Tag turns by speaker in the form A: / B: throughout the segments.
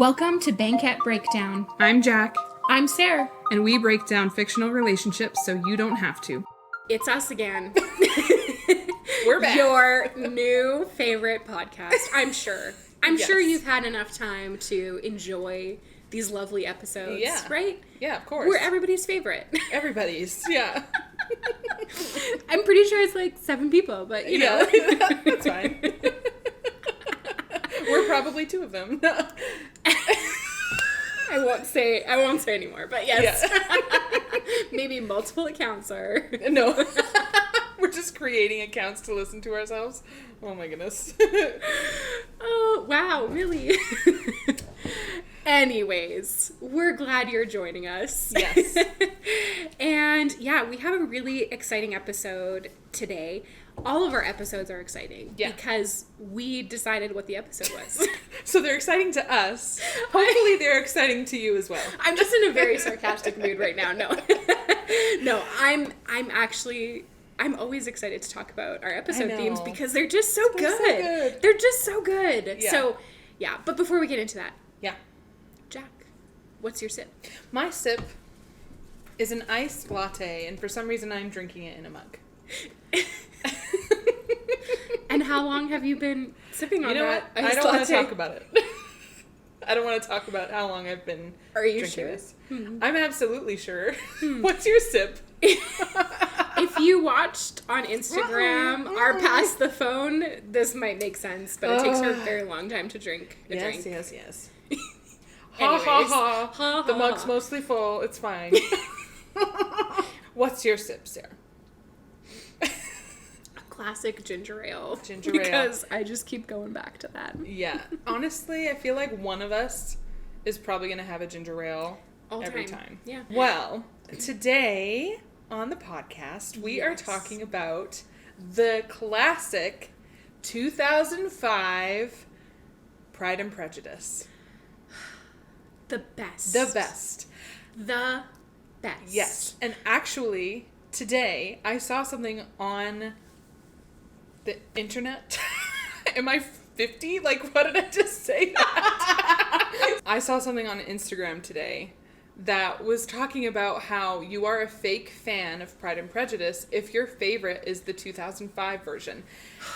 A: Welcome to Banquet Breakdown.
B: I'm Jack.
A: I'm Sarah.
B: And we break down fictional relationships so you don't have to.
A: It's us again.
B: We're back.
A: Your new favorite podcast, I'm sure. I'm
B: Yes.
A: sure you've had enough time to enjoy these lovely episodes,
B: Yeah.
A: right?
B: Yeah, of course.
A: We're everybody's favorite.
B: Everybody's, yeah.
A: I'm pretty sure it's like 7 people, but you know.
B: That's fine. We're probably 2 of them.
A: I won't say anymore, but yes. Yeah. Maybe multiple accounts are.
B: No. We're just creating accounts to listen to ourselves. Oh my goodness.
A: Oh, wow, really? Anyways, we're glad you're joining us.
B: Yes.
A: And yeah, we have a really exciting episode today. All of our episodes are exciting because we decided what the episode was.
B: So they're exciting to us. Hopefully they're exciting to you as well.
A: I'm just in a very sarcastic mood right now. No. No, I'm always excited to talk about our episode themes because they're just so good.
B: So good.
A: They're just so good.
B: Yeah.
A: So, yeah, but before we get into that,
B: Yeah.
A: Jack, what's your sip?
B: My sip is an iced latte, and for some reason I'm drinking it in a mug.
A: And how long have you been sipping on that?
B: I don't want to talk about it. I don't want to talk about how long I've been drinking this. I'm absolutely sure. What's your sip?
A: If you watched on Instagram our Pass the Phone, this might make sense, but it takes her a very long time to drink a drink.
B: Yes.
A: Ha
B: ha.
A: Ha,
B: The
A: ha,
B: mug's
A: ha.
B: mostly full. It's fine. What's your sip, Sarah?
A: Classic ginger ale.
B: Ginger ale.
A: Because I just keep going back to that.
B: Yeah. Honestly, I feel like one of us is probably going to have a ginger ale every time.
A: Yeah.
B: Well, today on the podcast, we are talking about the classic 2005 Pride and Prejudice.
A: The best.
B: The best.
A: The best.
B: Yes. And actually, today, I saw something on the internet. Am I 50? Like, what did I just say that? I saw something on Instagram today that was talking about how you are a fake fan of Pride and Prejudice if your favorite is the 2005 version.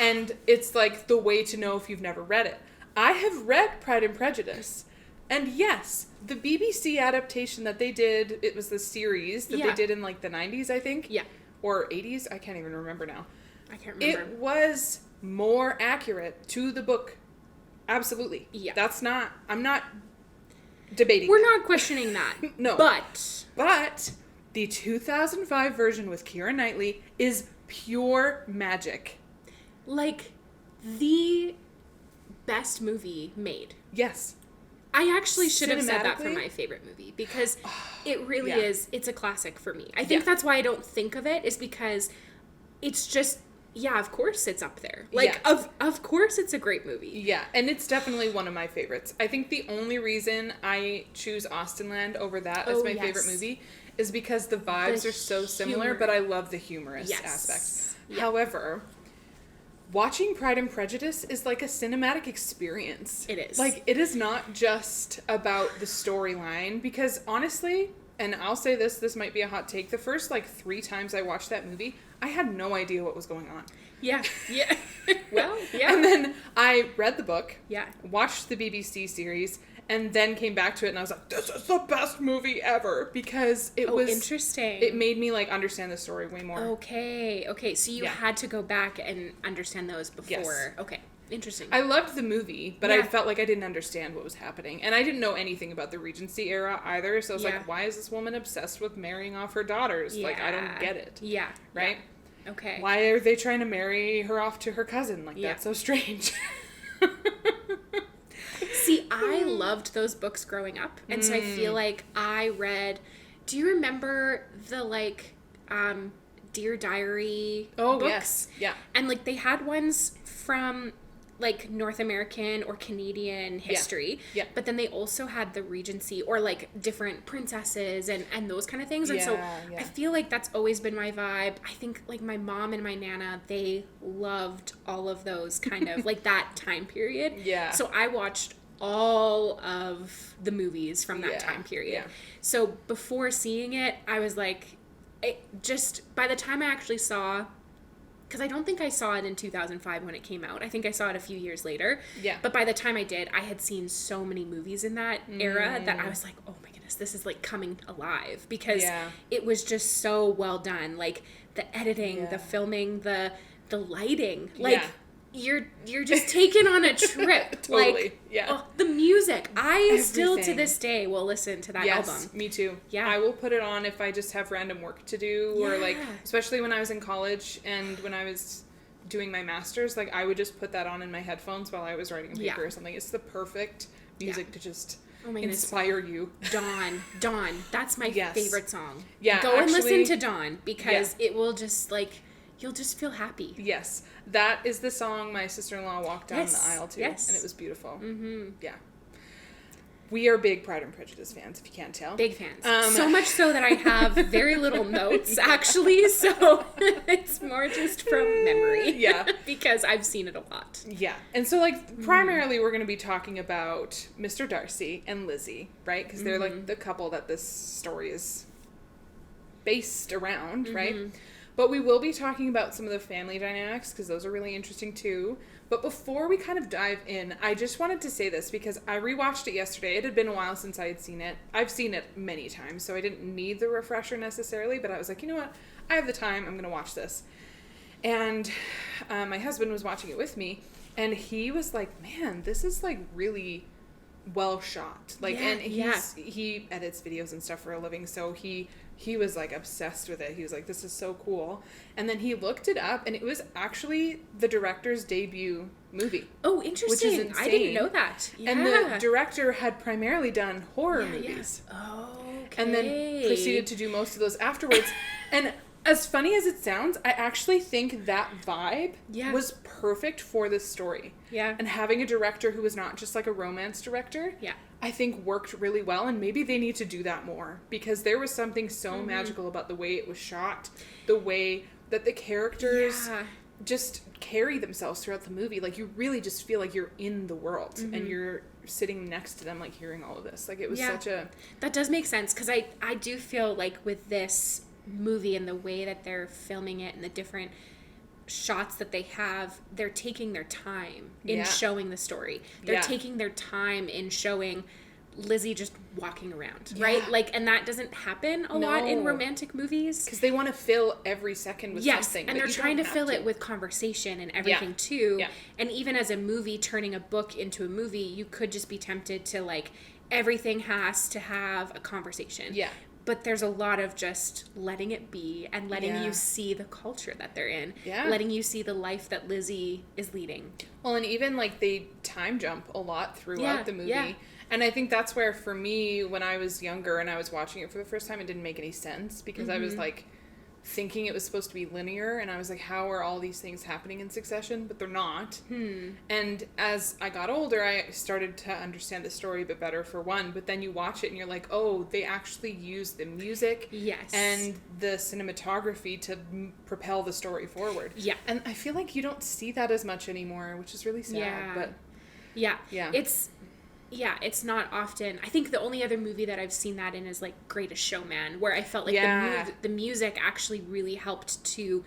B: And it's like the way to know if you've never read it. I have read Pride and Prejudice. And yes, the BBC adaptation that they did, it was the series that they did in like the 90s, I think.
A: Yeah.
B: Or 80s, I can't even remember now.
A: I can't remember.
B: It was more accurate to the book. Absolutely.
A: Yeah.
B: I'm not debating.
A: We're not questioning that.
B: No. But the 2005 version with Keira Knightley is pure magic.
A: Like, the best movie made.
B: Yes.
A: I actually should have said that for
B: Cinematically?
A: my favorite movie because it really
B: Yeah.
A: is, it's a classic for me. I think that's why I don't think of it, is because it's just, of course it's up there. Like, of course it's a great movie.
B: Yeah, and it's definitely one of my favorites. I think the only reason I choose Austenland over that as my favorite movie is because the vibes are so similar,
A: humor.
B: but I love the humorous aspect.
A: Yeah.
B: However, watching Pride and Prejudice is like a cinematic experience.
A: It is.
B: Like, it is not just about the storyline, because honestly, and I'll say this might be a hot take, the first like 3 times I watched that movie, I had no idea what was going on.
A: Yeah. Well, yeah.
B: And then I read the book,
A: Yeah.
B: watched the BBC series, and then came back to it and I was like, this is the best movie ever, because it was
A: interesting.
B: It made me like understand the story way more.
A: Okay. So you had to go back and understand those before.
B: Yes.
A: Okay. Interesting.
B: I loved the movie, but I felt like I didn't understand what was happening. And I didn't know anything about the Regency era either, so I was like, why is this woman obsessed with marrying off her daughters? Like, I don't get it.
A: Yeah.
B: Right?
A: Yeah. Okay.
B: Why are they trying to marry her off to her cousin? Like, that's so strange.
A: See, I loved those books growing up, and so I feel like I read, do you remember the, like, Dear Diary books?
B: Yes. Yeah.
A: And, like, they had ones from, like, North American or Canadian history.
B: Yeah.
A: But then they also had the Regency or, like, different princesses and those kind of things. And so I feel like that's always been my vibe. I think, like, my mom and my Nana, they loved all of those kind of, like, that time period.
B: Yeah.
A: So I watched all of the movies from that time period.
B: Yeah.
A: So before seeing it, I was like, by the time I actually saw, because I don't think I saw it in 2005 when it came out. I think I saw it a few years later.
B: Yeah.
A: But by the time I did, I had seen so many movies in that era that I was like, oh my goodness, this is like coming alive, because it was just so well done. Like the editing, the filming, the lighting, like you're just taken on a trip.
B: Totally.
A: Like,
B: yeah.
A: Oh, the music.
B: Everything.
A: Still to this day will listen to that album.
B: Me too.
A: Yeah.
B: I will put it on if I just have random work to do, or like, especially when I was in college and when I was doing my master's, like I would just put that on in my headphones while I was writing a paper or something. It's the perfect music to just inspire you.
A: Dawn. That's my favorite song.
B: Yeah.
A: Go and listen to Dawn, because it will just like, you'll just feel happy.
B: Yes. That is the song my sister-in-law walked down the aisle to.
A: Yes.
B: And it was beautiful. Mm-hmm. Yeah. We are big Pride and Prejudice fans, if you can't tell.
A: Big fans. So much so that I have very little notes, actually. So it's more just from memory.
B: Yeah.
A: Because I've seen it a lot.
B: Yeah. And so, like, primarily we're going to be talking about Mr. Darcy and Lizzie, right? Because they're, like, the couple that this story is based around, right? But we will be talking about some of the family dynamics, because those are really interesting too. But before we kind of dive in, I just wanted to say this, because I rewatched it yesterday. It had been a while since I had seen it. I've seen it many times, so I didn't need the refresher necessarily, but I was like, you know what? I have the time. I'm going to watch this. And my husband was watching it with me, and he was like, man, this is like really well shot. Like, and he edits videos and stuff for a living, so he was like obsessed with it. He was like, this is so cool. And then he looked it up, and it was actually the director's debut movie.
A: Oh, interesting.
B: Which is insane.
A: I didn't know that. Yeah.
B: And the director had primarily done horror movies.
A: Oh, okay.
B: And then proceeded to do most of those afterwards. And as funny as it sounds, I actually think that vibe was perfect for this story.
A: Yeah.
B: And having a director who was not just like a romance director, I think worked really well. And maybe they need to do that more, because there was something so magical about the way it was shot, the way that the characters just carry themselves throughout the movie. Like, you really just feel like you're in the world and you're sitting next to them, like hearing all of this. Like, it was such a...
A: That does make sense, because I do feel like with this movie and the way that they're filming it and the different shots that they have, they're taking their time in showing the story. They're taking their time in showing Lizzie just walking around, right? Like, and that doesn't happen a lot in romantic movies.
B: Because they want to fill every second with something.
A: And they're trying to fill it with conversation and everything too.
B: Yeah.
A: And even as a movie, turning a book into a movie, you could just be tempted to like, everything has to have a conversation. Yeah. But there's a lot of just letting it be and letting you see the culture that they're in. Yeah. Letting you see the life that Lizzie is leading.
B: Well, and even like they time jump a lot throughout the movie. Yeah. And I think that's where, for me, when I was younger and I was watching it for the first time, it didn't make any sense, because I was like thinking it was supposed to be linear, and I was like, how are all these things happening in succession? But they're not. And as I got older, I started to understand the story a bit better, for one, but then you watch it and you're like, oh, they actually use the music and the cinematography to propel the story forward. Yeah. And I feel like you don't see that as much anymore, which is really sad. But
A: it's not often. I think the only other movie that I've seen that in is like Greatest Showman, where I felt like the music actually really helped to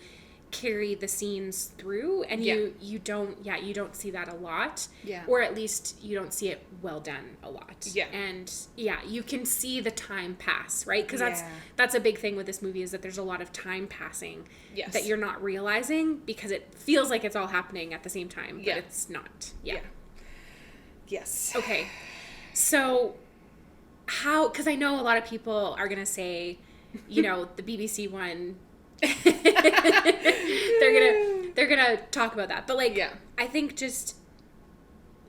A: carry the scenes through, and you don't see that a lot, or at least you don't see it well done a lot. And you can see the time pass, right? Because that's a big thing with this movie, is that there's a lot of time passing that you're not realizing, because it feels like it's all happening at the same time, but it's not. Yes. Okay. So how, because I know a lot of people are going to say, you know, the BBC one, they're going to talk about that. But like, I think just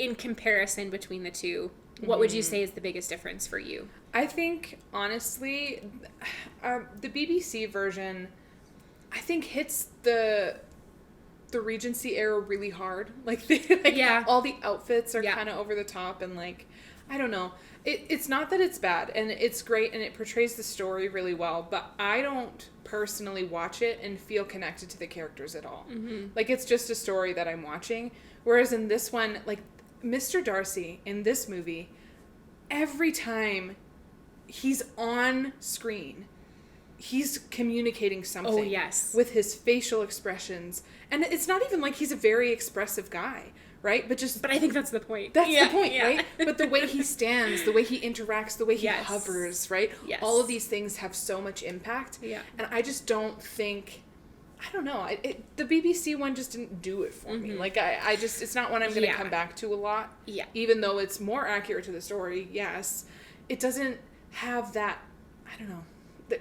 A: in comparison between the two, what would you say is the biggest difference for you?
B: I think, honestly, the BBC version, I think, hits the Regency era really hard. Like, all the outfits are kind of over the top, and like, I don't know. It's not that it's bad, and it's great, and it portrays the story really well, but I don't personally watch it and feel connected to the characters at all. Like, it's just a story that I'm watching. Whereas in this one, like, Mr. Darcy in this movie, every time he's on screen, he's communicating something.
A: Oh, yes.
B: With his facial expressions. And it's not even like he's a very expressive guy, right? But
A: I think that's the point.
B: That's the point, right? But the way he stands, the way he interacts, the way he hovers, right?
A: Yes.
B: All of these things have so much impact.
A: Yeah.
B: And I just don't think... I don't know. The BBC one just didn't do it for me. Like, I just... It's not one I'm going to come back to a lot.
A: Yeah.
B: Even though it's more accurate to the story, yes. It doesn't have that... I don't know.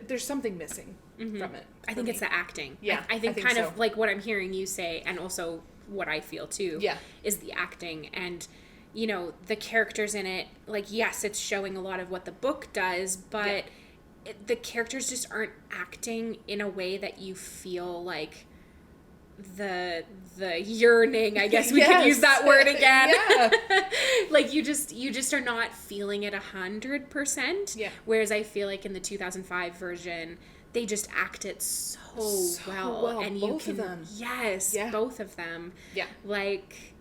B: There's something missing from it.
A: I think it's the acting.
B: Yeah,
A: I think kind of like what I'm hearing you say, and also what I feel too, is the acting. And, you know, the characters in it, like, yes, it's showing a lot of what the book does, but the characters just aren't acting in a way that you feel like the yearning, I guess we could use that word again. Like you just are not feeling it 100%. Yeah. Whereas I feel like in the 2005 version, they just act it so well. And
B: both of them.
A: Yes, both of them.
B: Yeah.
A: Like,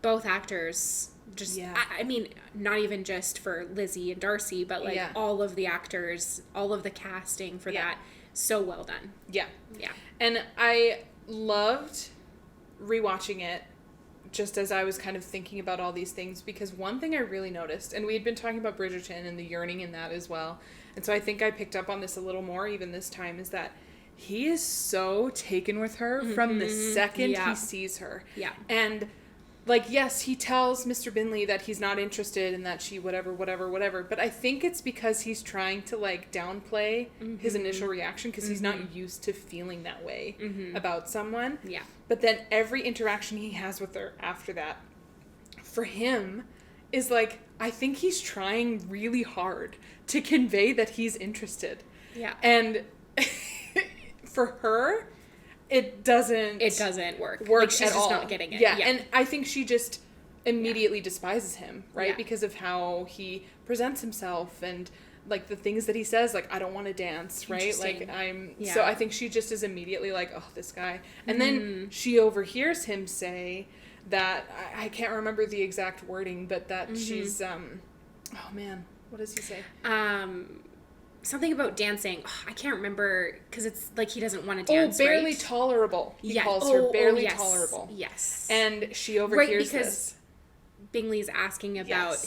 A: both actors just, I mean, not even just for Lizzie and Darcy, but like all of the actors, all of the casting for that, so well done. Yeah. Yeah.
B: And I loved rewatching it just as I was kind of thinking about all these things, because one thing I really noticed, and we had been talking about Bridgerton and the yearning in that as well, and so I think I picked up on this a little more even this time, is that he is so taken with her from the second he sees her. Yeah. And like, yes, he tells Mr. Bingley that he's not interested and that she whatever, but I think it's because he's trying to, like, downplay his initial reaction, because he's not used to feeling that way about someone. Yeah. But then every interaction he has with her after that, for him, is like, I think he's trying really hard to convey that he's interested. Yeah. And for her... It doesn't
A: work. Like, she's just not getting it.
B: Yeah, and I think she just immediately despises him, right? Because of how he presents himself and, like, the things that he says, like, I don't want to dance, right? Like, so I think she just is immediately like, oh, this guy. And then she overhears him say that, I can't remember the exact wording, but that she's, oh man, what does he say?
A: Something about dancing. Oh, I can't remember, because it's like he doesn't want to dance.
B: Oh, barely tolerable. He calls her barely tolerable.
A: Yes.
B: And she overhears
A: because Bingley's asking about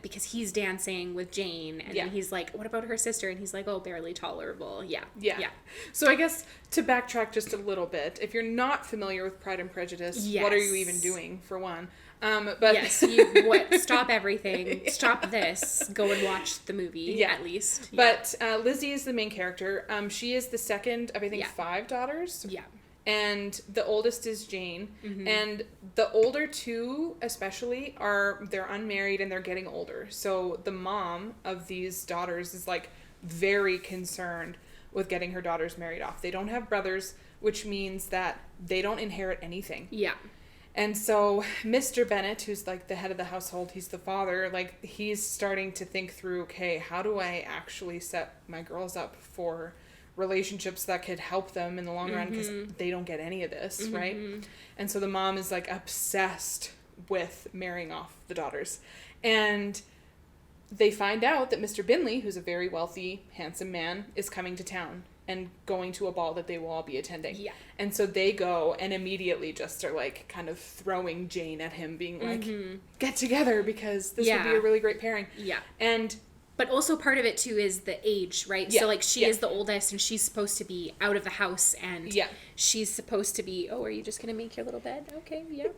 A: because he's dancing with Jane, and then he's like, what about her sister? And he's like, oh, barely tolerable. Yeah.
B: So I guess to backtrack just a little bit, if you're not familiar with Pride and Prejudice, what are you even doing, for one? But
A: yes, stop everything, stop this, go and watch the movie, at least.
B: But Lizzie is the main character. She is the second of, I think, 5 daughters. Yeah. And the oldest is Jane. And the older two, especially, they're unmarried and they're getting older. So the mom of these daughters is, like, very concerned with getting her daughters married off. They don't have brothers, which means that they don't inherit anything. Yeah. And so Mr. Bennet, who's, like, the head of the household, he's the father, like, he's starting to think through, okay, how do I actually set my girls up for relationships that could help them in the long run, because they don't get any of this, right? And so the mom is, like, obsessed with marrying off the daughters. And they find out that Mr. Bingley, who's a very wealthy, handsome man, is coming to town and going to a ball that they will all be attending. Yeah. And so they go and immediately just are, like, kind of throwing Jane at him, being like, get together, because this would be a really great pairing. Yeah.
A: But also part of it, too, is the age, right? Yeah. So, like, she is the oldest, and she's supposed to be out of the house, and she's supposed to be, oh, are you just going to make your little bed? Okay, yeah.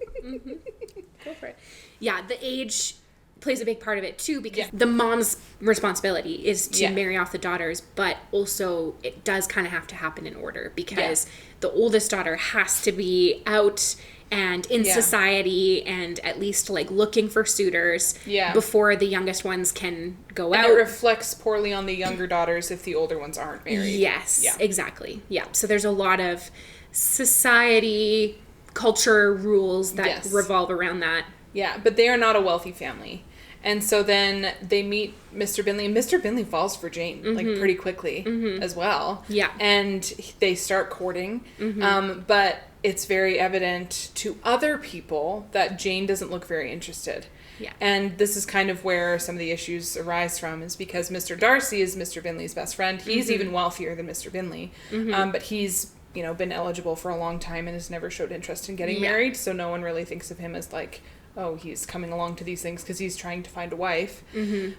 A: Go for it. Yeah, the age plays a big part of it, too, because the mom's responsibility is to marry off the daughters, but also it does kind of have to happen in order, because the oldest daughter has to be out and in society and at least, like, looking for suitors before the youngest ones can go out.
B: And it reflects poorly on the younger daughters if the older ones aren't married.
A: Yes, exactly. Yeah, so there's a lot of society, culture, rules that revolve around that.
B: Yeah, but they are not a wealthy family. And so then they meet Mr. Bingley, and Mr. Bingley falls for Jane, like, pretty quickly as well. Yeah. And they start courting. But it's very evident to other people that Jane doesn't look very interested.
A: Yeah.
B: And this is kind of where some of the issues arise from, is because Mr. Darcy is Mr. Bingley's best friend. He's even wealthier than Mr. Bingley. But he's, you know, been eligible for a long time and has never showed interest in getting married. So no one really thinks of him as like, oh, he's coming along to these things because he's trying to find a wife.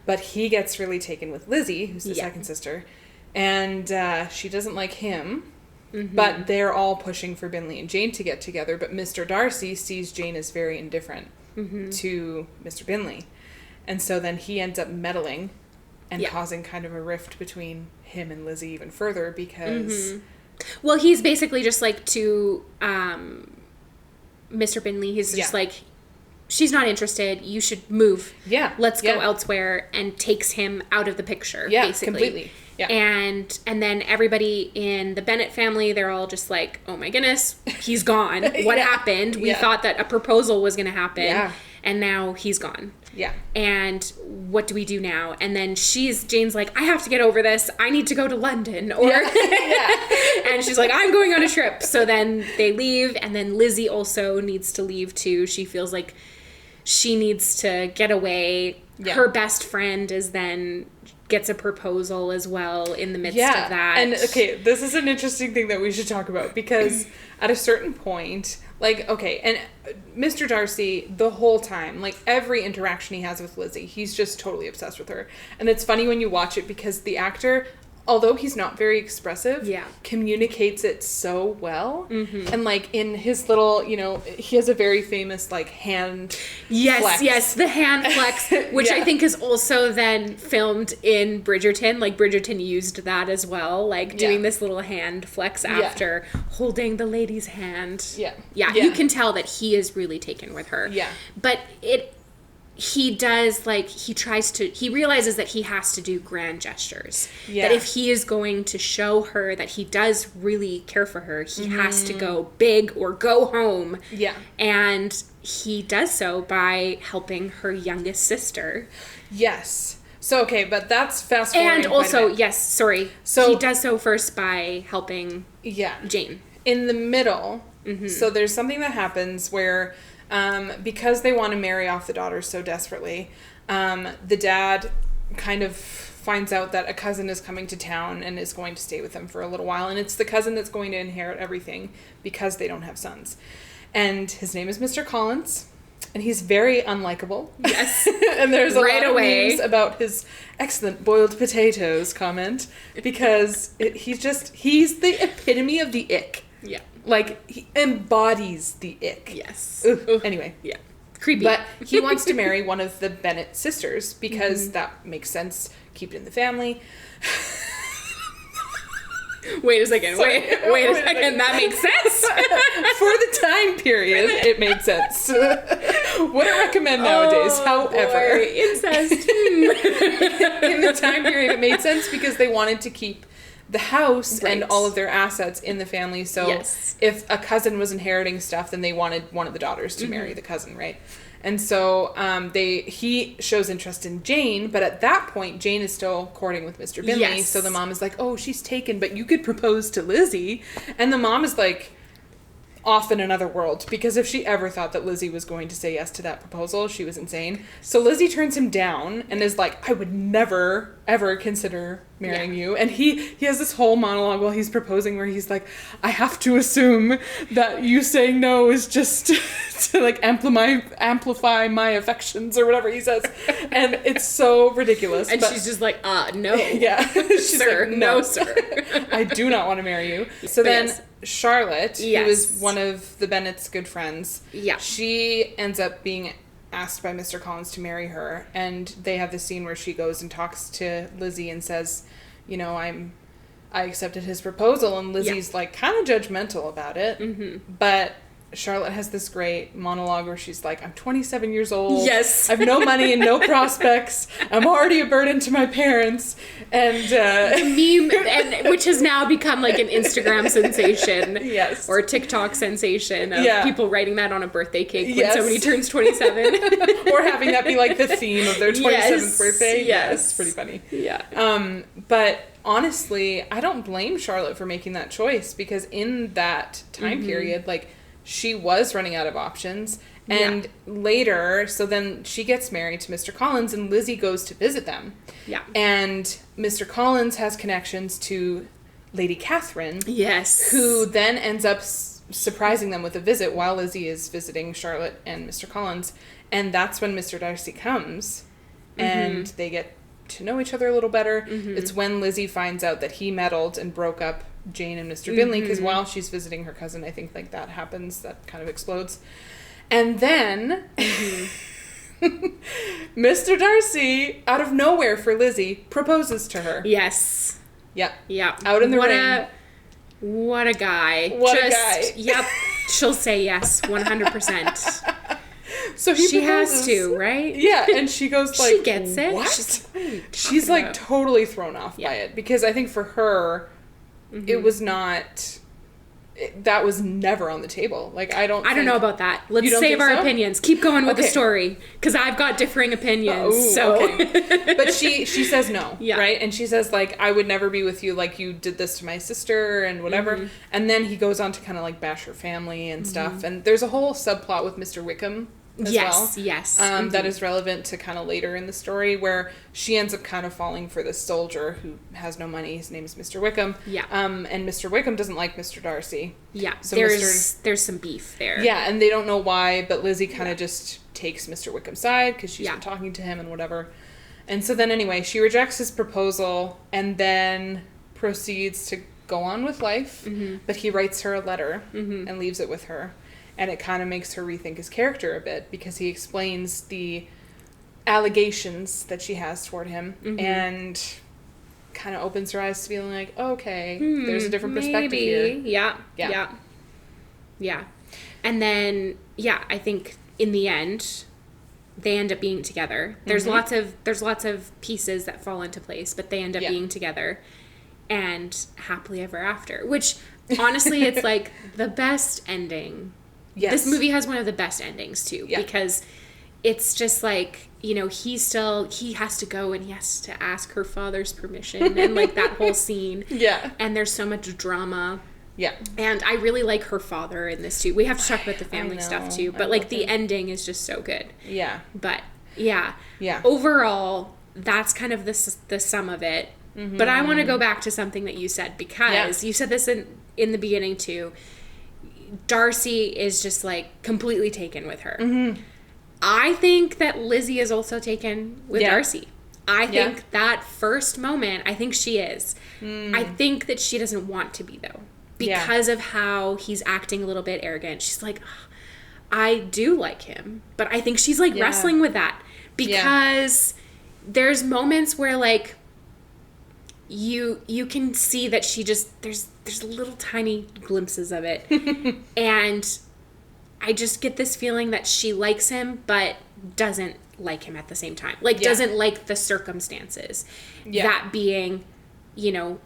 B: But he gets really taken with Lizzie, who's the second sister. And she doesn't like him. But they're all pushing for Bingley and Jane to get together. But Mr. Darcy sees Jane as very indifferent to Mr. Bingley. And so then he ends up meddling and causing kind of a rift between him and Lizzie even further because...
A: Well, he's basically just like to Mr. Bingley, he's just like, she's not interested, you should move.
B: Yeah.
A: Let's go elsewhere, and takes him out of the picture, basically.
B: Completely. Yeah.
A: And then everybody in the Bennet family, they're all just like, oh my goodness, he's gone. What happened? We thought that a proposal was going to happen, and now he's gone.
B: Yeah.
A: And what do we do now? And then Jane's like, I have to get over this. I need to go to London. Or and she's like, I'm going on a trip. So then they leave, and then Lizzie also needs to leave too. She feels like she needs to get away. Yeah. Her best friend gets a proposal as well in the midst of that.
B: And okay, this is an interesting thing that we should talk about, because at a certain point, like, okay, and Mr. Darcy, the whole time, like every interaction he has with Lizzie, he's just totally obsessed with her. And it's funny when you watch it because the actor, although he's not very expressive, communicates it so well. And like in his little, you know, he has a very famous like hand flex.
A: Yes, the hand flex, which I think is also then filmed in Bridgerton. Like Bridgerton used that as well, like doing this little hand flex after holding the lady's hand. You can tell that he is really taken with her. But he does, like, he realizes that he has to do grand gestures. That if he is going to show her that he does really care for her, he has to go big or go home. And he does so by helping her youngest sister.
B: So, okay, but that's fast forwarding.
A: And also, so he does so first by helping Jane.
B: In the middle, so there's something that happens where... because they want to marry off the daughters so desperately, the dad kind of finds out that a cousin is coming to town and is going to stay with them for a little while. And it's the cousin that's going to inherit everything because they don't have sons. And his name is Mr. Collins. And he's very unlikable. And there's a lot of memes about his excellent boiled potatoes comment. Because he's the epitome of the ick. Like, he embodies the ick. Anyway.
A: Creepy.
B: But he wants to marry one of the Bennet sisters because that makes sense. Keep it in the family.
A: Wait a second. Wait a second. That makes sense.
B: For the time period, it made sense. Wouldn't recommend nowadays. However,
A: incest.
B: In the time period, it made sense because they wanted to keep the house and all of their assets in the family. So if a cousin was inheriting stuff, then they wanted one of the daughters to marry the cousin, right? And so he shows interest in Jane, but at that point, Jane is still courting with Mr. Bingley. So the mom is like, oh, she's taken, but you could propose to Lizzie. And the mom is like off in another world, because if she ever thought that Lizzie was going to say yes to that proposal, she was insane. So Lizzie turns him down and is like, I would never, ever consider marrying you. And he has this whole monologue while he's proposing where he's like, I have to assume that you saying no is just to like amplify my affections or whatever he says. And it's so ridiculous.
A: And she's just like, no.
B: She's
A: sir,
B: like,
A: no, sir.
B: I do not want to marry you. So then Charlotte, who is one of the Bennet's good friends, she ends up being asked by Mr. Collins to marry her, and they have this scene where she goes and talks to Lizzie and says, you know, I accepted his proposal, and Lizzie's like kind of judgmental about it, but Charlotte has this great monologue where she's like, I'm 27 years old.
A: Yes.
B: I have no money and no prospects. I'm already a burden to my parents. And
A: the meme, and which has now become like an Instagram sensation.
B: Yes.
A: Or a TikTok sensation of people writing that on a birthday cake when somebody turns 27.
B: Or having that be like the theme of their 27th birthday.
A: Yes.
B: It's pretty funny.
A: Yeah.
B: But honestly, I don't blame Charlotte for making that choice, because in that time period, like, she was running out of options. And later, so then she gets married to Mr. Collins, and Lizzie goes to visit them.
A: Yeah.
B: And Mr. Collins has connections to Lady Catherine.
A: Yes.
B: Who then ends up surprising them with a visit while Lizzie is visiting Charlotte and Mr. Collins. And that's when Mr. Darcy comes, and they get to know each other a little better. It's when Lizzie finds out that he meddled and broke up Jane and Mr. Bingley, because while she's visiting her cousin, I think, like, that happens, that kind of explodes. And then Mr. Darcy, out of nowhere for Lizzie, proposes to her.
A: Yes.
B: Yep.
A: Yep.
B: Out in the rain.
A: What a guy.
B: What a guy.
A: Yep. She'll say yes, 100%.
B: So he
A: she
B: proposes.
A: Has to, right?
B: Yeah, and she goes like,
A: she gets it.
B: What? She's like totally thrown off by it, because I think for her, it was not. That was never on the table. Like, I don't know about that.
A: Let's save our opinions. Keep going with the story, because I've got differing opinions.
B: But she says no, right? And she says, like, I would never be with you, like, you did this to my sister and whatever. And then he goes on to kind of like bash her family and stuff. And there's a whole subplot with Mr. Wickham as well.
A: Yes.
B: That is relevant to kind of later in the story, where she ends up kind of falling for this soldier who has no money. His name is Mr. Wickham. Yeah. And Mr. Wickham doesn't like Mr. Darcy.
A: Yeah. So there's some beef there.
B: Yeah, and they don't know why, but Lizzie kind of just takes Mr. Wickham's side because she's been talking to him and whatever. And so then anyway, she rejects his proposal and then proceeds to go on with life. But he writes her a letter and leaves it with her. And it kind of makes her rethink his character a bit, because he explains the allegations that she has toward him and kind of opens her eyes to feeling like, okay, there's a different perspective here.
A: Yeah. And then, I think in the end, they end up being together. There's lots of pieces that fall into place, but they end up being together and happily ever after, which honestly, it's like the best ending. Yes. This movie has one of the best endings too, because it's just like, you know, he has to go and he has to ask her father's permission and like that whole scene. Yeah. And there's so much drama. Yeah. And I really like her father in this too. We have to talk about the family stuff too, but like the ending is just so good. Yeah. But yeah. Overall, that's kind of the sum of it. But I want to go back to something that you said, because you said this in the beginning too. Darcy is just like completely taken with her. I think that Lizzie is also taken with Darcy. I think that first moment, I think she is. I think that she doesn't want to be, though, because of how he's acting a little bit arrogant. She's like, I do like him, but I think she's like wrestling with that, because there's moments where like you can see that she just there's little tiny glimpses of it. And I just get this feeling that she likes him but doesn't like him at the same time. Like doesn't like the circumstances. That being, you know,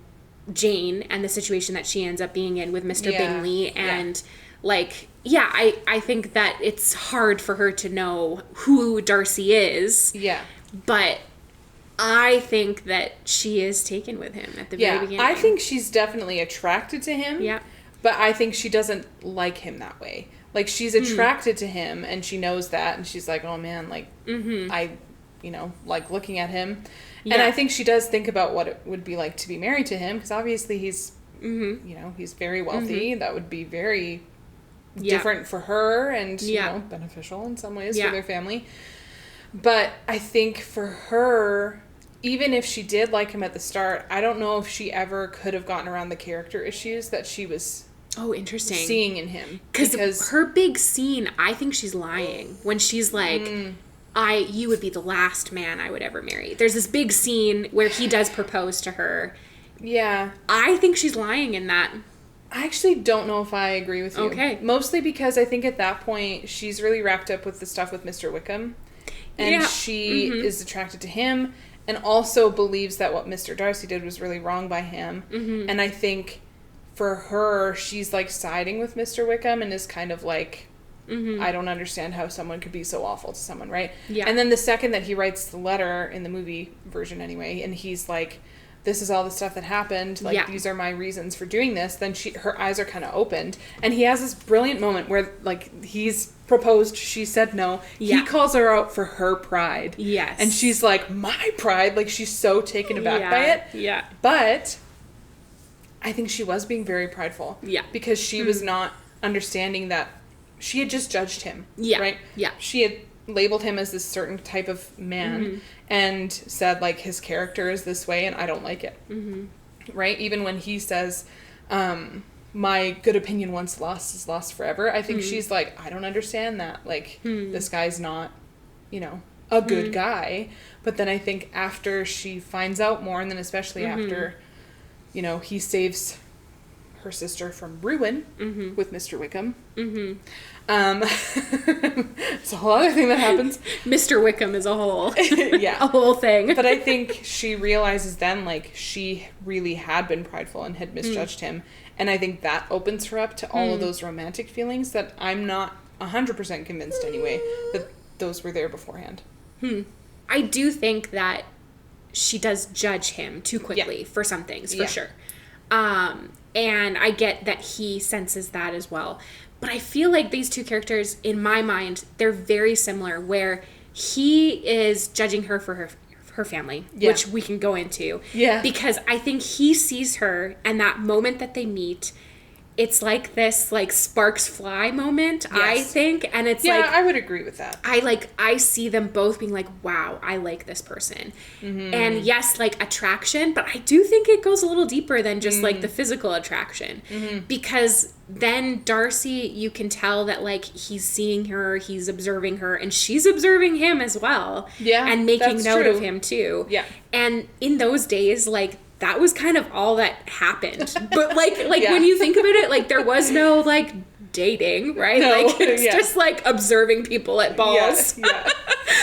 A: Jane and the situation that she ends up being in with Mr. Bingley and like I think that it's hard for her to know who Darcy is. Yeah. But I think that she is taken with him at the very beginning.
B: I think she's definitely attracted to him. Yeah. But I think she doesn't like him that way. Like, she's attracted to him, and she knows that, and she's like, oh man, like, I, you know, like looking at him. Yeah. And I think she does think about what it would be like to be married to him, because obviously he's, you know, he's very wealthy. That would be very different for her, and, you know, beneficial in some ways for their family. But I think for her, even if she did like him at the start, I don't know if she ever could have gotten around the character issues that she was seeing in him.
A: Because her big scene, I think she's lying when she's like, you would be the last man I would ever marry. There's this big scene where he does propose to her. Yeah. I think she's lying in that.
B: I actually don't know if I agree with you.
A: Okay.
B: Mostly because I think at that point, she's really wrapped up with the stuff with Mr. Wickham. And she is attracted to him and also believes that what Mr. Darcy did was really wrong by him. Mm-hmm. And I think for her, she's, like, siding with Mr. Wickham and is kind of like, I don't understand how someone could be so awful to someone, right? Yeah. And then the second that he writes the letter, in the movie version anyway, and he's like, this is all the stuff that happened, like, these are my reasons for doing this, then her eyes are kind of opened. And he has this brilliant moment where, like, he's proposed, she said no. He calls her out for her pride.
A: Yes.
B: And she's like, my pride? Like, she's so taken aback by it.
A: Yeah.
B: But I think she was being very prideful.
A: Yeah.
B: Because she was not understanding that she had just judged him.
A: Yeah.
B: Right?
A: Yeah.
B: She had labeled him as this certain type of man and said, like, his character is this way and I don't like it. Right? Even when he says, my good opinion once lost is lost forever, I think she's like, I don't understand that. Like, this guy's not, you know, a good guy. But then I think after she finds out more, and then especially after, you know, he saves her sister from ruin with Mr. Wickham. It's a whole other thing that happens.
A: Mr. Wickham is a whole
B: a
A: whole thing.
B: But I think she realizes then, like, she really had been prideful and had misjudged him, and I think that opens her up to all of those romantic feelings that I'm not 100% convinced anyway that those were there beforehand.
A: I do think that she does judge him too quickly for some things, for sure. And I get that he senses that as well. But I feel like these two characters, in my mind, they're very similar, where he is judging her for her family, which we can go into. Yeah. Because I think he sees her, and that moment that they meet, it's like this, like, sparks fly moment, I think. And it's like...
B: Yeah, I would agree with that.
A: I see them both being like, wow, I like this person. And yes, like, attraction, but I do think it goes a little deeper than just, like, the physical attraction. Because then Darcy, you can tell that, like, he's seeing her, he's observing her, and she's observing him as well. Yeah, and making note of him, too. Yeah. And in those days, like, that was kind of all that happened. But, like when you think about it, like, there was no, like, dating, right? No, like, it's just, like, observing people at balls. Yeah.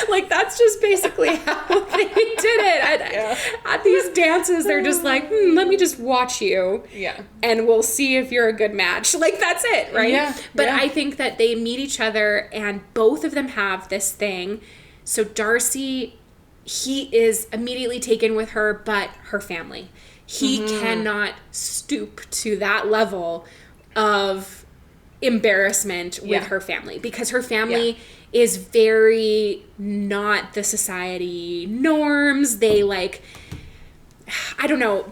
A: Like, that's just basically how they did it. At these dances, they're just like, let me just watch you. Yeah. And we'll see if you're a good match. Like, that's it, right? Yeah. But I think that they meet each other, and both of them have this thing. So Darcy... he is immediately taken with her, but her family. He cannot stoop to that level of embarrassment with her family, because her family is very not the society norms. They, like, I don't know,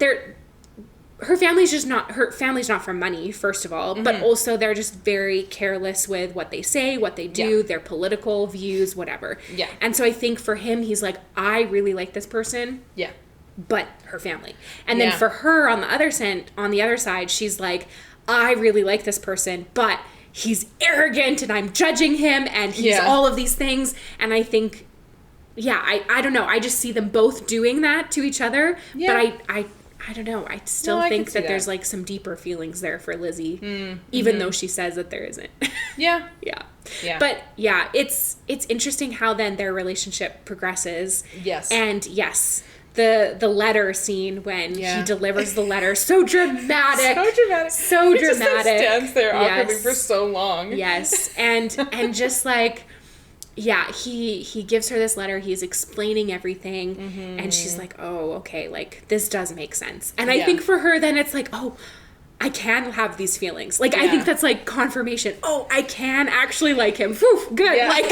A: her family's not from money, first of all, but also they're just very careless with what they say, what they do, their political views, whatever. Yeah. And so I think for him, he's like, I really like this person. Yeah. But her family. And then for her on the other side, she's like, I really like this person, but he's arrogant and I'm judging him and he's all of these things. And I think, I don't know. I just see them both doing that to each other. Yeah. But I don't know. I still think that there's, like, some deeper feelings there for Lizzie, even though she says that there isn't. Yeah. But, it's interesting how then their relationship progresses. Yes. And, yes, the letter scene when he delivers the letter. So dramatic. So dramatic. He just, like,
B: stands there awkwardly for so long.
A: Yes. And just, like... Yeah, he gives her this letter. He's explaining everything. And she's like, oh, okay, like, this does make sense. And I think for her, then it's like, oh, I can have these feelings. Like, I think that's, like, confirmation. Oh, I can actually like him. Whew, good. Yeah. Like,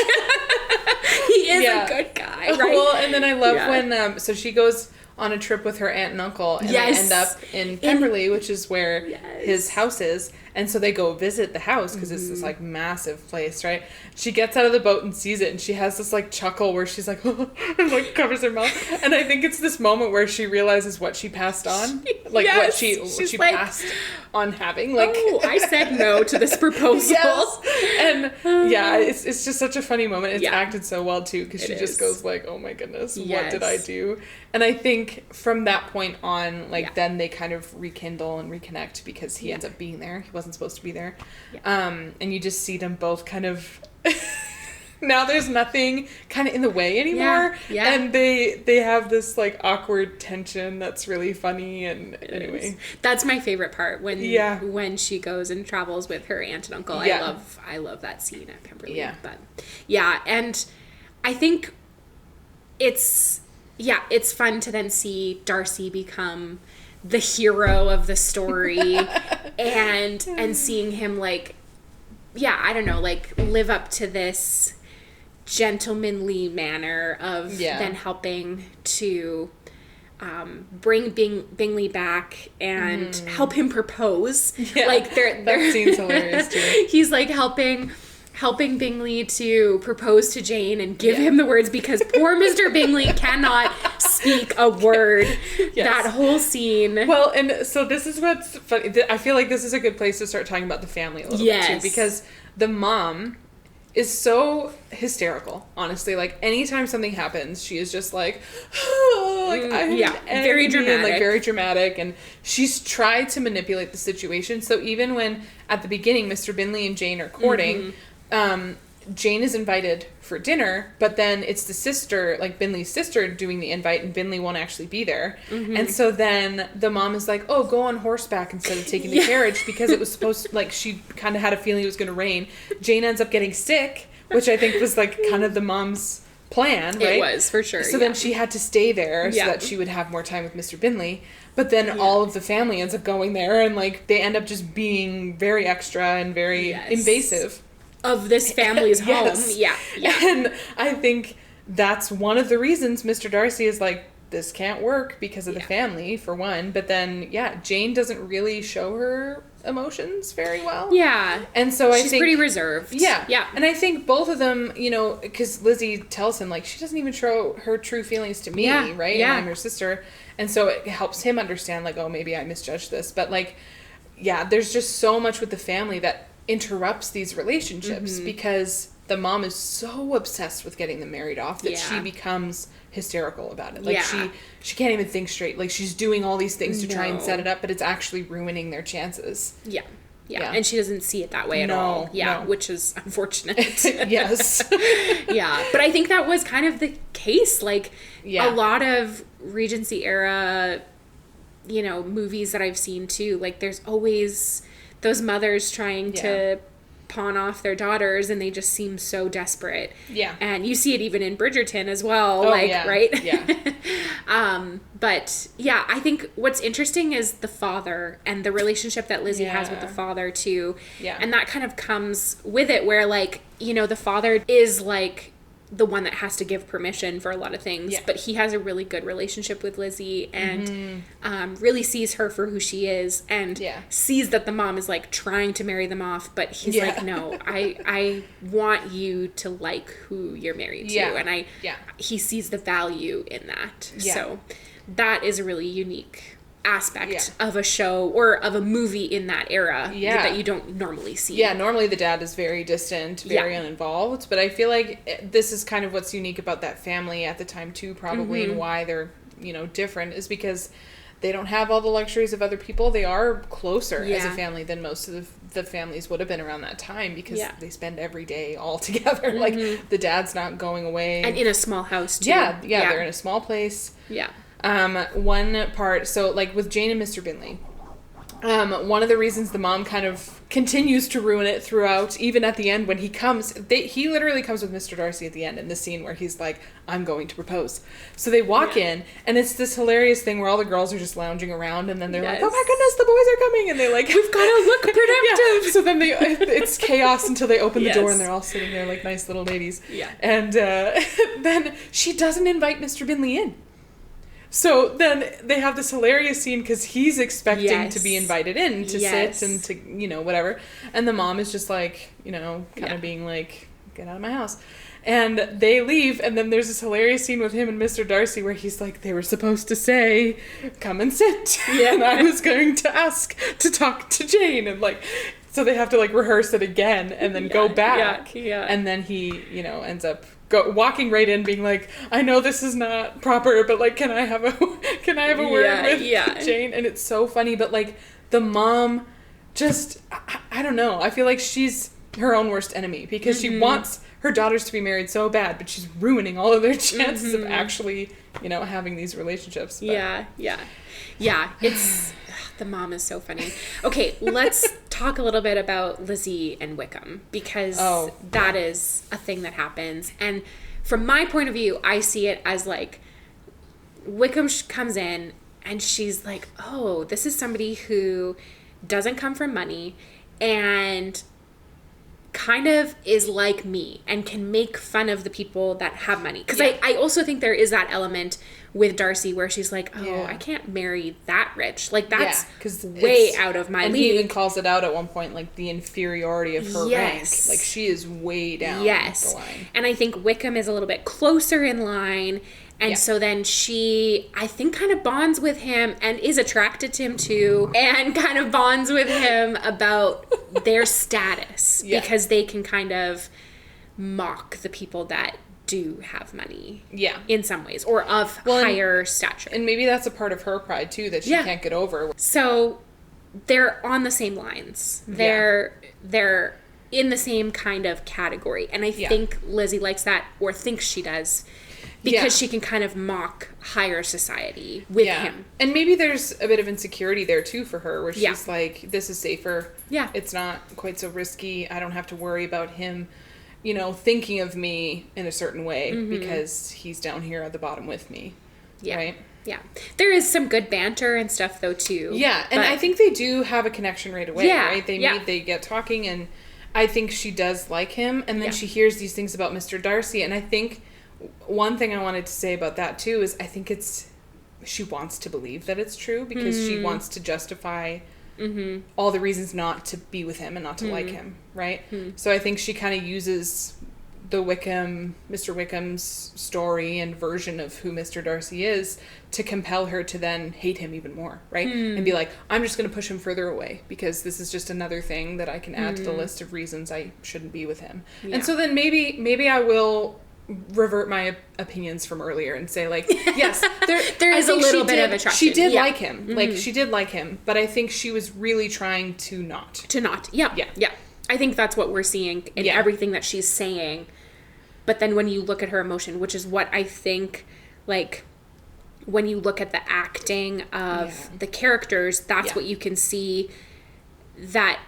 A: he is a good guy, right?
B: Well, and then I love when, so she goes on a trip with her aunt and uncle, and they end up in Pemberley, which is where his house is. And so they go visit the house because it's this, like, massive place, right? She gets out of the boat and sees it, and she has this, like, chuckle where she's like, and, like, covers her mouth. And I think it's this moment where she realizes what she passed on, like, what she
A: like,
B: passed on having. Like,
A: oh, I said no to this proposal.
B: Yes. And yeah, it's just such a funny moment. It's acted so well too, because she just goes like, oh my goodness, what did I do? And I think from that point on, like, then they kind of rekindle and reconnect, because he ends up being there. He wasn't supposed to be there. And you just see them both kind of now there's nothing kind of in the way anymore. And they have this like awkward tension that's really funny. And anyway,
A: that's my favorite part, when she goes and travels with her aunt and uncle. I love that scene at Pemberley. But and I think it's fun to then see Darcy become the hero of the story and seeing him like I don't know, like live up to this gentlemanly manner of then helping to bring Bingley back and help him propose. Like
B: that scene's hilarious too.
A: He's like helping Bingley to propose to Jane and give him the words, because poor Mr. Bingley cannot speak a word. That whole scene.
B: Well, and so this is what's funny. I feel like this is a good place to start talking about the family a little bit too, because the mom is so hysterical, honestly. Like, anytime something happens, she is just like,
A: very dramatic.
B: And, like, very dramatic. And she's tried to manipulate the situation. So even when, at the beginning, Mr. Bingley and Jane are courting, Jane is invited for dinner, but then it's the sister, like Bingley's sister, doing the invite, and Bingley won't actually be there. And so then the mom is like, oh, go on horseback instead of taking the carriage, because it was supposed to, like, she kind of had a feeling it was going to rain. Jane ends up getting sick, which I think was like kind of the mom's plan, right?
A: It was, for sure.
B: So then she had to stay there so that she would have more time with Mr. Bingley. But then all of the family ends up going there, and like they end up just being very extra and very invasive
A: of this family's home.
B: And I think that's one of the reasons Mr. Darcy is like, this can't work because of the family, for one. But then, Jane doesn't really show her emotions very well. And so I think
A: she's pretty reserved.
B: And I think both of them, you know, because Lizzie tells him, like, she doesn't even show her true feelings to me, right? And I'm her sister. And so it helps him understand, like, oh, maybe I misjudged this. But, like, there's just so much with the family that interrupts these relationships, because the mom is so obsessed with getting them married off that she becomes hysterical about it. Like, she can't even think straight. Like, she's doing all these things to try and set it up, but it's actually ruining their chances.
A: And she doesn't see it that way at all. Which is unfortunate. But I think that was kind of the case. Like, a lot of Regency era, you know, movies that I've seen too, like, there's always those mothers trying to pawn off their daughters, and they just seem so desperate. And you see it even in Bridgerton as well, right? But I think what's interesting is the father and the relationship that Lizzie has with the father too. And that kind of comes with it, where, like, you know, the father is like the one that has to give permission for a lot of things, but he has a really good relationship with Lizzie, and really sees her for who she is, and sees that the mom is like trying to marry them off, but he's like, no, I want you to like who you're married to, and he sees the value in that. So that is a really unique aspect of a show or of a movie in that era that you don't normally see.
B: Normally the dad is very distant, very uninvolved, but I feel like this is kind of what's unique about that family at the time too, probably, and why they're, you know, different, is because they don't have all the luxuries of other people. They are closer as a family than most of the families would have been around that time, because they spend every day all together. Like, the dad's not going away.
A: And in a small house too.
B: They're in a small place. One part, so like with Jane and Mr. Bingley, one of the reasons the mom kind of continues to ruin it throughout, even at the end when he comes, he literally comes with Mr. Darcy at the end in the scene where he's like, I'm going to propose. So they walk in, and it's this hilarious thing where all the girls are just lounging around, and then they're like, oh my goodness, the boys are coming, and they're like,
A: we've got to look productive.
B: So then it's chaos until they open the door, and they're all sitting there like nice little ladies. And then she doesn't invite Mr. Bingley in. So then they have this hilarious scene, because he's expecting to be invited in to sit and to, you know, whatever. And the mom is just like, you know, kind of being like, get out of my house. And they leave, and then there's this hilarious scene with him and Mr. Darcy where he's like, they were supposed to say, come and sit. Yeah. And I was going to ask to talk to Jane. And like, so they have to like rehearse it again and then go back.
A: Yeah.
B: And then he, you know, ends up walking right in being like, I know this is not proper, but like, can I have a word with Jane? And it's so funny, but like the mom just, I don't know. I feel like she's her own worst enemy because she wants her daughters to be married so bad, but she's ruining all of their chances of actually, you know, having these relationships. But.
A: Yeah. It's, the mom is so funny. Okay, let's talk a little bit about Lizzie and Wickham, because that is a thing that happens. And from my point of view, I see it as like, Wickham comes in and she's like, oh, this is somebody who doesn't come from money and kind of is like me and can make fun of the people that have money. Because I also think there is that element with Darcy where she's like, oh, I can't marry that rich. Like, that's way out of my league.
B: And he even calls it out at one point, like, the inferiority of her rank. Like, she is way down the line.
A: And I think Wickham is a little bit closer in line. And so then she, I think, kind of bonds with him and is attracted to him too, and kind of bonds with him about their status because they can kind of mock the people that do have money in some ways, or of higher stature.
B: And maybe that's a part of her pride too that she can't get over.
A: So they're on the same lines. They're in the same kind of category. And I think Lizzie likes that, or thinks she does, because she can kind of mock higher society with him.
B: And maybe there's a bit of insecurity there too for her, where she's like, this is safer. Yeah. It's not quite so risky. I don't have to worry about him, you know, thinking of me in a certain way because he's down here at the bottom with me. Yeah. Right?
A: Yeah. There is some good banter and stuff though too.
B: Yeah. And I think they do have a connection right away, right? They get talking, and I think she does like him. And then she hears these things about Mr. Darcy. And I think one thing I wanted to say about that too is I think she wants to believe that it's true because she wants to justify all the reasons not to be with him and not to like him, right? So I think she kind of uses Mr. Wickham's story and version of who Mr. Darcy is to compel her to then hate him even more, right? And be like, I'm just going to push him further away because this is just another thing that I can add to the list of reasons I shouldn't be with him. Yeah. And so then maybe I will revert my opinions from earlier and say like, yes,
A: there is a little bit of attraction.
B: She did like him. Like she did like him, but I think she was really trying to not.
A: Yeah. I think that's what we're seeing in everything that she's saying. But then when you look at her emotion, which is what I think, like, when you look at the acting of the characters, that's what you can see that,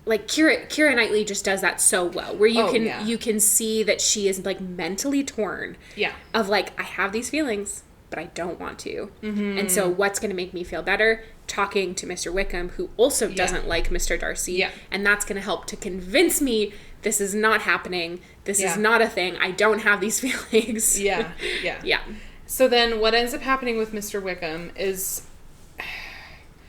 A: like, Keira Knightley just does that so well, where you can see that she is, like, mentally torn of, like, I have these feelings, but I don't want to. And so what's going to make me feel better? Talking to Mr. Wickham, who also doesn't like Mr. Darcy. And that's going to help to convince me this is not happening. This is not a thing. I don't have these feelings.
B: Yeah. So then what ends up happening with Mr. Wickham is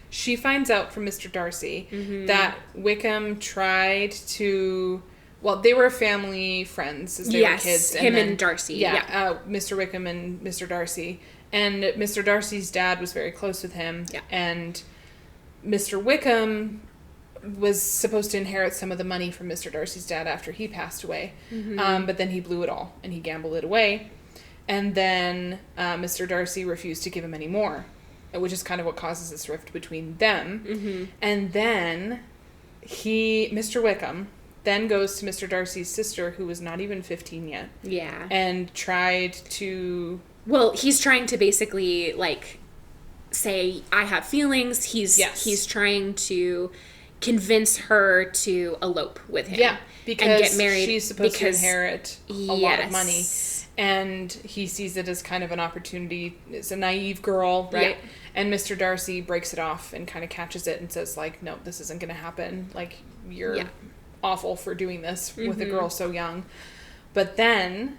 B: she finds out from Mr. Darcy that Wickham tried to... Well, they were family friends as they were kids.
A: And Darcy.
B: Mr. Wickham and Mr. Darcy. And Mr. Darcy's dad was very close with him. Yeah. And Mr. Wickham was supposed to inherit some of the money from Mr. Darcy's dad after he passed away. But then he blew it all and he gambled it away. And then Mr. Darcy refused to give him any more, which is kind of what causes this rift between them. And then Mr. Wickham then goes to Mr. Darcy's sister, who was not even 15 yet. Yeah. And tried to...
A: Well, he's trying to basically, like, say, I have feelings. He's trying to convince her to elope with him. Yeah,
B: because and get married she's supposed to inherit a lot of money. And he sees it as kind of an opportunity. It's a naive girl, right? Yeah. And Mr. Darcy breaks it off and kind of catches it and says, like, no, this isn't going to happen. Like, you're... awful for doing this with a girl so young. But then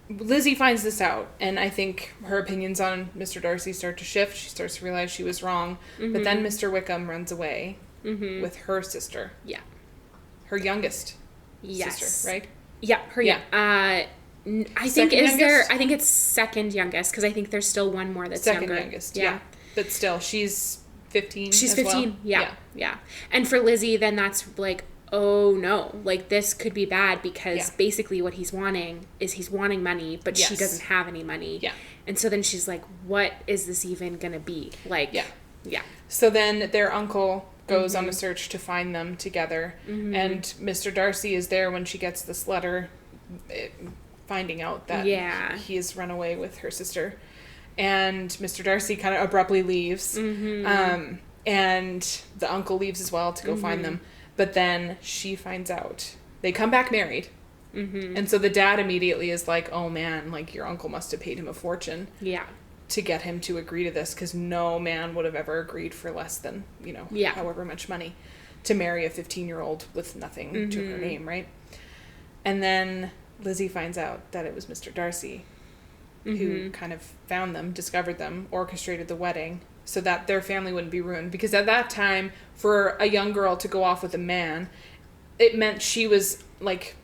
B: Lizzie finds this out, and I think her opinions on Mr. Darcy start to shift. She starts to realize she was wrong. But then Mr. Wickham runs away with her sister. Yeah. Her youngest sister, right?
A: Yeah, her. Yeah. I think I think it's second youngest because I think there's still one more that's
B: second
A: younger.
B: Youngest. Yeah. But still, she's 15.
A: She's
B: as
A: 15.
B: Well.
A: Yeah. And for Lizzie, then that's like, oh no, like this could be bad because basically what he's wanting is he's wanting money, but she doesn't have any money. Yeah. And so then she's like, what is this even gonna be? Like, yeah.
B: So then their uncle goes on a search to find them together, and Mr. Darcy is there when she gets this letter, finding out that he has run away with her sister, and Mr. Darcy kind of abruptly leaves, and the uncle leaves as well to go find them. But then she finds out. They come back married. And so the dad immediately is like, oh man, like your uncle must have paid him a fortune. Yeah. To get him to agree to this, because no man would have ever agreed for less than, however much money to marry a 15-year-old with nothing to her name, right? And then Lizzie finds out that it was Mr. Darcy who kind of found them, discovered them, orchestrated the wedding, so that their family wouldn't be ruined. Because at that time, for a young girl to go off with a man, it meant she was, like,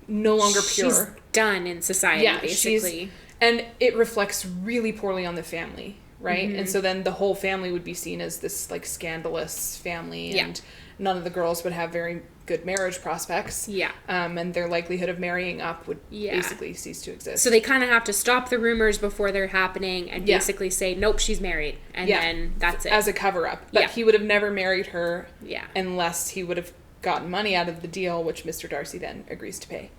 B: no longer pure.
A: She's done in society, basically.
B: And it reflects really poorly on the family, right? And so then the whole family would be seen as this, like, scandalous family, and none of the girls would have very good marriage prospects. Yeah. And their likelihood of marrying up would basically cease to exist.
A: So they kind of have to stop the rumors before they're happening and basically say, nope, she's married. And then that's it.
B: As a cover-up. But he would have never married her unless he would have gotten money out of the deal, which Mr. Darcy then agrees to pay.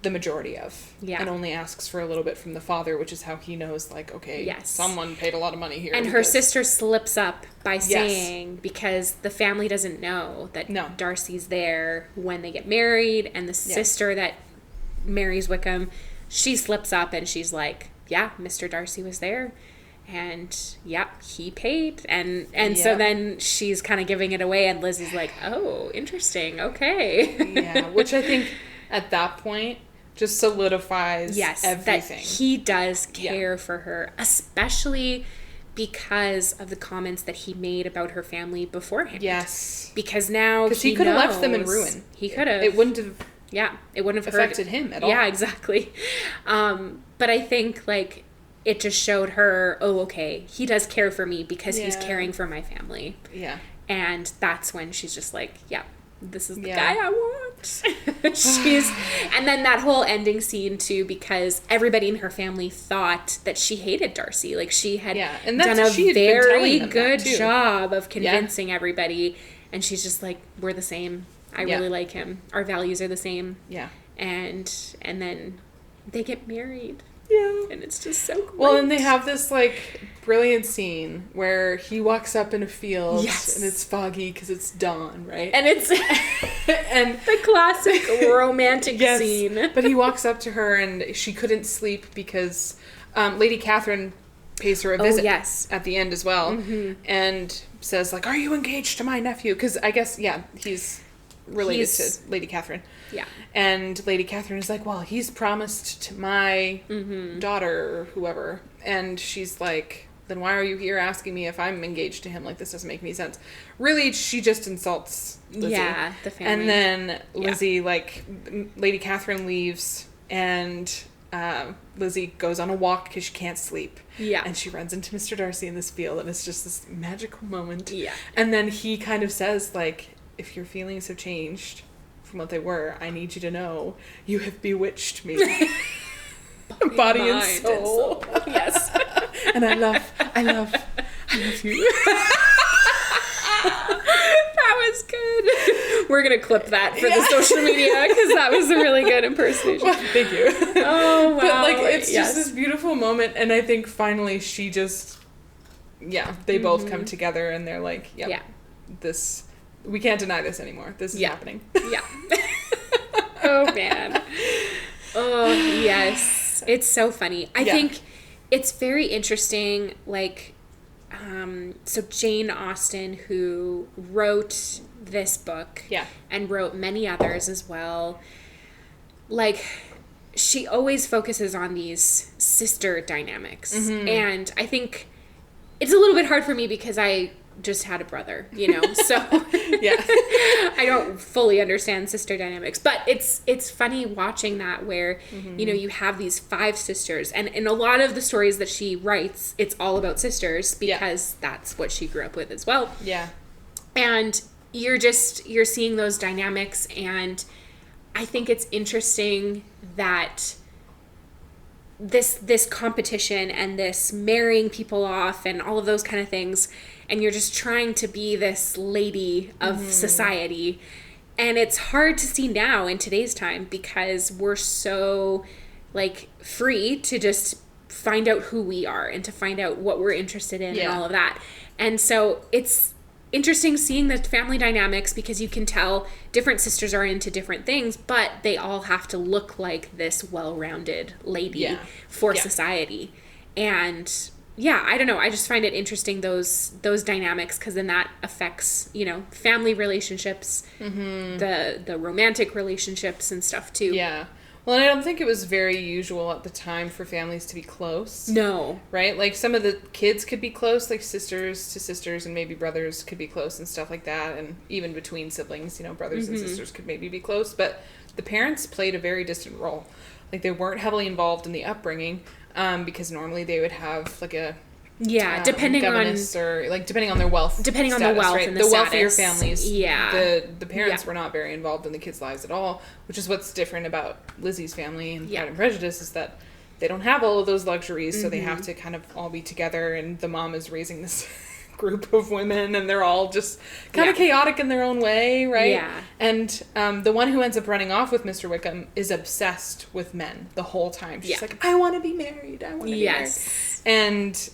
B: The majority of. And only asks for a little bit from the father, which is how he knows, like, okay, someone paid a lot of money here.
A: And her sister slips up by saying, because the family doesn't know that Darcy's there when they get married, and the sister that marries Wickham, she slips up and she's like, yeah, Mr. Darcy was there. And he paid, and so then she's kind of giving it away, and Lizzie's like, oh, interesting, okay.
B: Which I think at that point just solidifies everything.
A: That he does care for her, especially because of the comments that he made about her family beforehand. Because now
B: he could have left them in ruin.
A: He could have.
B: It wouldn't have.
A: It wouldn't have
B: affected him at all.
A: Yeah, exactly. But I think, like, it just showed her, oh, okay, he does care for me because he's caring for my family. Yeah. And that's when she's just like, this is the guy I want. And then that whole ending scene too, because everybody in her family thought that she hated Darcy. Like, she had done a very good job of convincing everybody. And she's just like, we're the same. I really like him. Our values are the same. Yeah. And then they get married. Yeah. And it's just so great.
B: Well, and they have this, like, brilliant scene where he walks up in a field and it's foggy because it's dawn, right?
A: And it's and the classic romantic scene.
B: But he walks up to her and she couldn't sleep because Lady Catherine pays her a visit at the end as well, and says, like, are you engaged to my nephew? Because I guess, he's related to Lady Catherine. Yeah. And Lady Catherine is like, well, he's promised to my daughter or whoever. And she's like, then why are you here asking me if I'm engaged to him? Like, this doesn't make any sense. Really, she just insults Lizzie. Yeah, the family. And then Lizzie, like, Lady Catherine leaves, and Lizzie goes on a walk because she can't sleep. Yeah. And she runs into Mr. Darcy in this field, and it's just this magical moment. Yeah. And then he kind of says, like, if your feelings have changed from what they were, I need you to know you have bewitched me. Body and soul. Yes. And I love you.
A: That was good. We're gonna clip that for the social media because that was a really good impersonation.
B: Well, thank you. Oh wow. But, like, it's just this beautiful moment, and I think finally she just they both come together and they're like, this, we can't deny this anymore. This is happening. Yeah.
A: Oh man. Oh yes. It's so funny. I think it's very interesting, like, so Jane Austen, who wrote this book and wrote many others as well, like, she always focuses on these sister dynamics. And I think it's a little bit hard for me because I just had a brother, you know, so
B: Yeah.
A: I don't fully understand sister dynamics, but it's funny watching that where, you know, you have these 5 sisters, and in a lot of the stories that she writes, it's all about sisters because that's what she grew up with as well.
B: Yeah.
A: And you're seeing those dynamics, and I think it's interesting that this competition and this marrying people off and all of those kind of things, and you're just trying to be this lady of society, and it's hard to see now in today's time because we're so like free to just find out who we are and to find out what we're interested in and all of that. And so it's interesting seeing the family dynamics because you can tell different sisters are into different things, but they all have to look like this well-rounded lady for society. And I don't know, I just find it interesting, those dynamics, because then that affects, you know, family relationships, the romantic relationships and stuff too.
B: Yeah. Well, and I don't think it was very usual at the time for families to be close.
A: No.
B: Right? Like, some of the kids could be close, like sisters to sisters, and maybe brothers could be close and stuff like that. And even between siblings, you know, brothers and sisters could maybe be close. But the parents played a very distant role. Like, they weren't heavily involved in the upbringing, because normally they would have, like, a...
A: depending on
B: or like depending on their wealth,
A: on the wealth, right? And the
B: wealthier families. The parents
A: Yeah.
B: were not very involved in the kids' lives at all, which is what's different about Lizzie's family and Pride and Prejudice, is that they don't have all of those luxuries, so they have to kind of all be together, and the mom is raising this group of women, and they're all just kind of chaotic in their own way, right?
A: Yeah.
B: And the one who ends up running off with Mr. Wickham is obsessed with men the whole time. She's like, I want to be married. I want to be married. And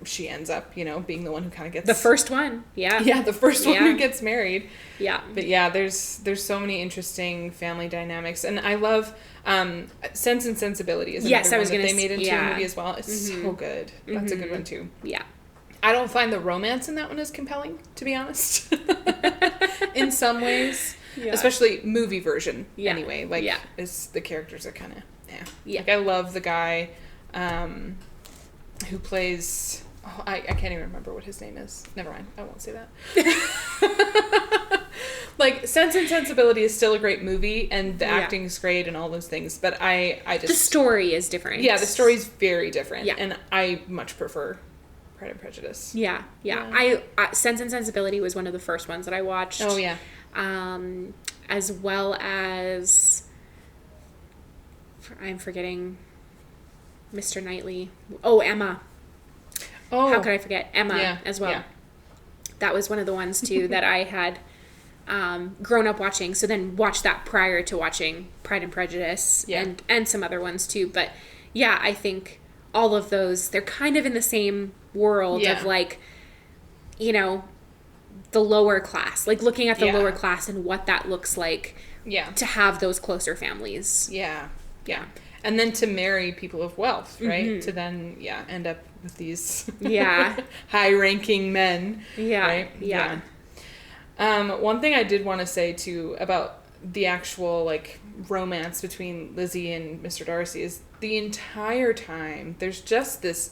B: she ends up, you know, being the one who kind of gets...
A: The first one. Yeah.
B: Yeah, the first one who gets married.
A: Yeah.
B: But yeah, there's so many interesting family dynamics. And I love Sense and Sensibility is another one that they made into a movie as well. It's so good. That's a good one too.
A: Yeah.
B: I don't find the romance in that one as compelling, to be honest. In some ways. Yeah. Especially movie version, anyway. Like, the characters are kind of... Yeah. Like, I love the guy who plays... Oh, I can't even remember what his name is. Never mind. I won't say that. Like, Sense and Sensibility is still a great movie, and the acting is great and all those things, but I just...
A: The story is different.
B: Yeah, the story's very different, and I much prefer Pride and Prejudice.
A: Yeah. I Sense and Sensibility was one of the first ones that I watched.
B: Oh, yeah.
A: As well as... I'm forgetting Mr. Knightley. Oh, Emma. Oh, how could I forget Emma as well? Yeah. That was one of the ones too that I had grown up watching. So then watched that prior to watching Pride and Prejudice and some other ones too. But yeah, I think all of those, they're kind of in the same world of like, you know, the lower class, like looking at the lower class and what that looks like to have those closer families.
B: Yeah. And then to marry people of wealth, right? To then, end up with these high-ranking men. Right? Yeah. One thing I did want to say, too, about the actual, like, romance between Lizzie and Mr. Darcy is the entire time there's just this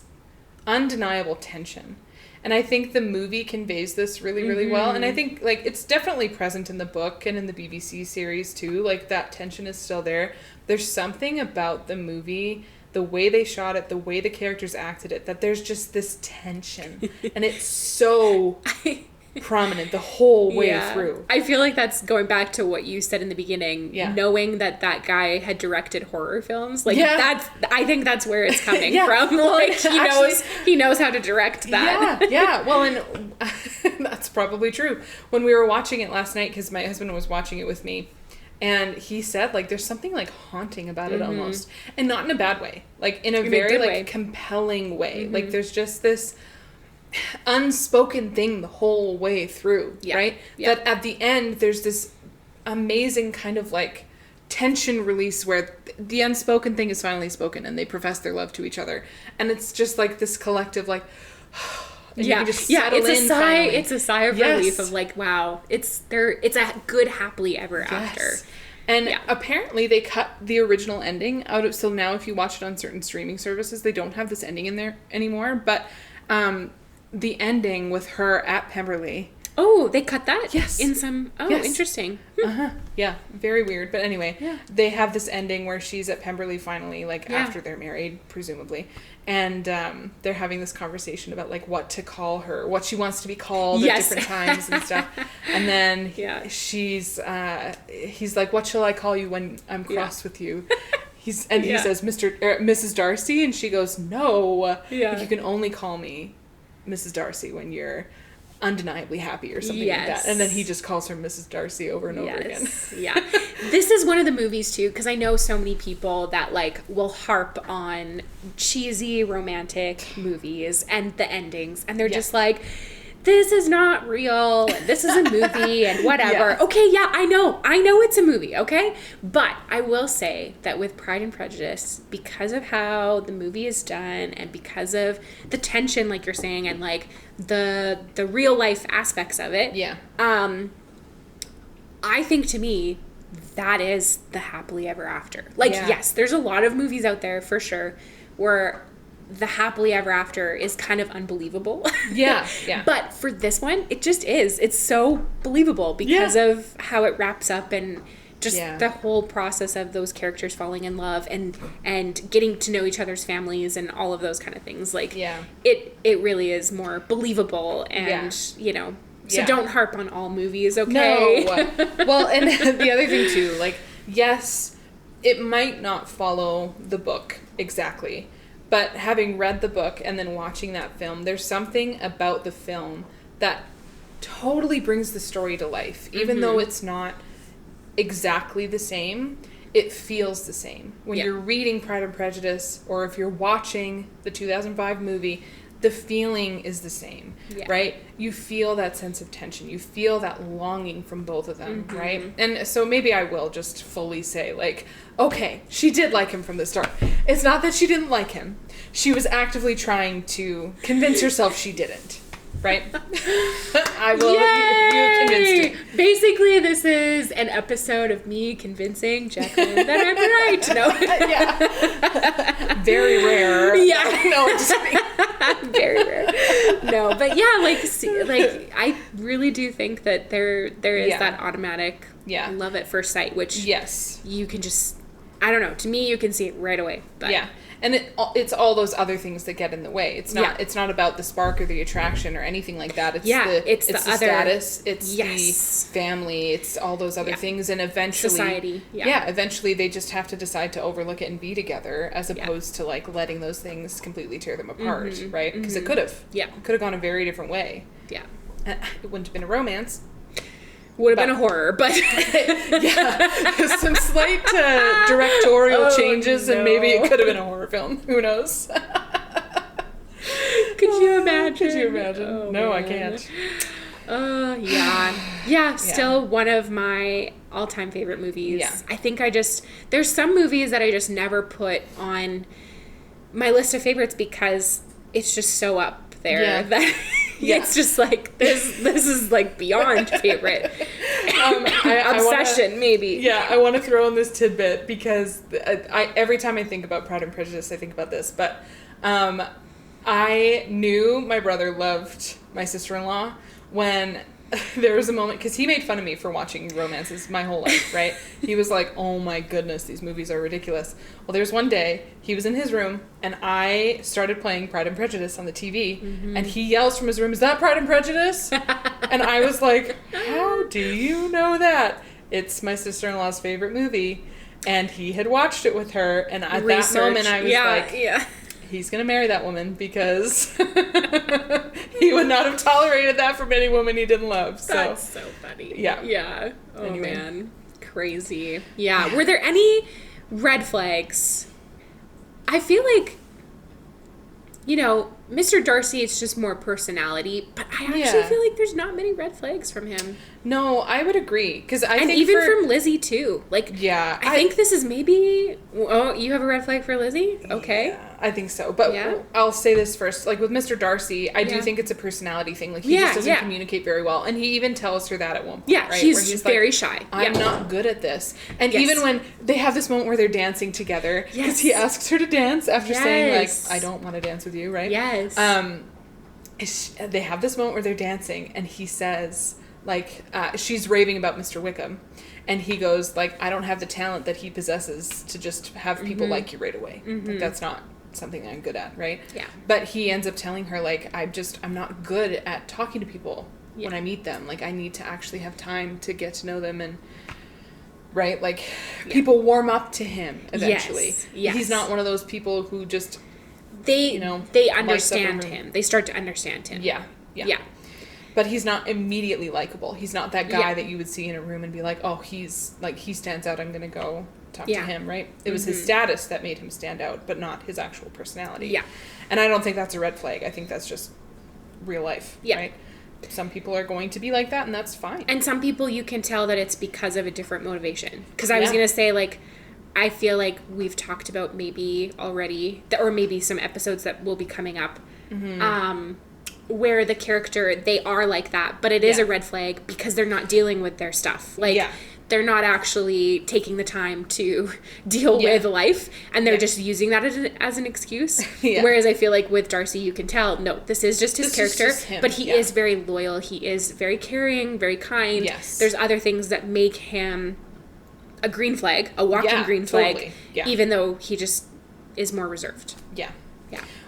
B: undeniable tension. And I think the movie conveys this really, really well. And I think, like, it's definitely present in the book and in the BBC series, too. Like, that tension is still there. There's something about the movie, the way they shot it, the way the characters acted it, that there's just this tension. And it's so prominent the whole way through.
A: I feel like that's going back to what you said in the beginning, knowing that guy had directed horror films. Like, I think that's where it's coming from. Like, he knows how to direct that.
B: Well, and that's probably true. When we were watching it last night, because my husband was watching it with me, and he said, like, there's something, like, haunting about it almost. And not in a bad way. Like, in a very, like, compelling way. Like, there's just this unspoken thing the whole way through, right? That at the end, there's this amazing kind of, like, tension release where the unspoken thing is finally spoken and they profess their love to each other. And it's just, like, this collective, like... And you can just settle
A: it's a
B: in
A: sigh.
B: finally.
A: It's a sigh of relief of like, wow, it's a good happily ever after.
B: And apparently they cut the original ending out of, so now if you watch it on certain streaming services, they don't have this ending in there anymore. But the ending with her at Pemberley.
A: Oh, they cut that?
B: Yes.
A: In some... Oh,
B: yes.
A: Interesting.
B: Uh-huh. Yeah, very weird. But anyway, they have this ending where she's at Pemberley finally, like, after they're married, presumably. And they're having this conversation about, like, what to call her, what she wants to be called at different times and stuff. And then he's like, what shall I call you when I'm cross with you? He says, Mrs. Darcy, and she goes, no, you can only call me Mrs. Darcy when you're undeniably happy or something like that. And then he just calls her Mrs. Darcy over and over again.
A: Yeah. This is one of the movies too, because I know so many people that like will harp on cheesy romantic movies and the endings, and they're just like, this is not real, this is a movie and whatever. Okay, I know it's a movie, okay? But I will say that with Pride and Prejudice, because of how the movie is done and because of the tension, like you're saying, and like the real life aspects of it, I think to me that is the happily ever after. Like, yes, there's a lot of movies out there for sure where the happily ever after is kind of unbelievable. But for this one, it just is. It's so believable because of how it wraps up and just the whole process of those characters falling in love and getting to know each other's families and all of those kind of things. Like, it really is more believable and, you know, so don't harp on all movies, okay?
B: No. Well, and the other thing too, like, yes, it might not follow the book exactly, but having read the book and then watching that film, there's something about the film that totally brings the story to life. Even though it's not exactly the same, it feels the same. When you're reading Pride and Prejudice, or if you're watching the 2005 movie, the feeling is the same, right? You feel that sense of tension. You feel that longing from both of them, right? And so maybe I will just fully say, like, okay, she did like him from the start. It's not that she didn't like him. She was actively trying to convince herself she didn't, right? I will. You convinced me.
A: Basically, this is an episode of me convincing Jacqueline that I'm right. No.
B: Very rare.
A: Yeah.
B: No, I'm just kidding.
A: Very rare. No, but yeah, like I really do think that there is that automatic love at first sight, which you can just, I don't know, to me you can see it right away. But
B: and it's all those other things that get in the way. It's not about the spark or the attraction or anything like that. It's the other status, it's the family, it's all those other things, and eventually
A: society.
B: Eventually they just have to decide to overlook it and be to as opposed to like letting those things completely tear them apart, right? Because it could have gone a very different way. It wouldn't have been a romance.
A: Would have been a horror, but
B: some slight directorial changes, and maybe it could have been a horror film. Who knows?
A: Could you imagine?
B: Oh, no, man. I can't.
A: Still one of my all-time favorite movies. I think there's some movies that I just never put on my list of favorites because it's just so up there that it's just like this is like beyond favorite. Obsession, maybe.
B: I want to throw in this tidbit because I every time I think about Pride and Prejudice, I think about this. But I knew my brother loved my sister-in-law when there was a moment, because he made fun of me for watching romances my whole life, right? He was like, oh my goodness, these movies are ridiculous. Well, there's one day, he was in his room, and I started playing Pride and Prejudice on the TV, and he yells from his room, is that Pride and Prejudice? And I was like, how do you know that? It's my sister-in-law's favorite movie, and he had watched it with her, and at that moment I was like, he's going to marry that woman because he would not have tolerated that from any woman he didn't love. So.
A: That's so funny.
B: Yeah.
A: Oh, anyway. Man. Crazy. Yeah. Were there any red flags? I feel like, you know, Mr. Darcy, it's just more personality, but I actually feel like there's not many red flags from him.
B: No, I would agree. And
A: even from Lizzie, too. Like, I think this is maybe... Oh, you have a red flag for Lizzie? Okay.
B: Yeah, I think so. But I'll say this first. Like, with Mr. Darcy, I do think it's a personality thing. Like, he just doesn't communicate very well. And he even tells her that at one point, right?
A: He's very shy.
B: I'm not good at this. And even when they have this moment where they're dancing together, because he asks her to dance after saying, like, I don't want to dance with you, right?
A: Yes.
B: they have this moment where they're dancing, and he says, like, she's raving about Mr. Wickham, and he goes, like, I don't have the talent that he possesses to just have people like you right away. Like, that's not something that I'm good at, right?
A: Yeah.
B: But he ends up telling her, like, I'm not good at talking to people when I meet them. Like, I need to actually have time to get to know them, and right, like, people warm up to him eventually.
A: Yes.
B: He's not one of those people who just
A: they understand him. They start to understand him.
B: Yeah. But he's not immediately likable. He's not that guy that you would see in a room and be like, oh, he's like, he stands out, I'm gonna go talk to him, right? It was his status that made him stand out, but not his actual personality.
A: Yeah.
B: And I don't think that's a red flag. I think that's just real life, right? Some people are going to be like that, and that's fine.
A: And some people, you can tell that it's because of a different motivation. Because I was going to say, like, I feel like we've talked about maybe already, or maybe some episodes that will be coming up, where the character, they are like that, but it is a red flag because they're not dealing with their stuff. Like, they're not actually taking the time to deal with life, and they're just using that as an excuse. Whereas I feel like with Darcy, you can tell, no, this is just his character, but he is very loyal. He is very caring, very kind.
B: Yes.
A: There's other things that make him a green flag, a walking green flag, even though he just is more reserved. Yeah.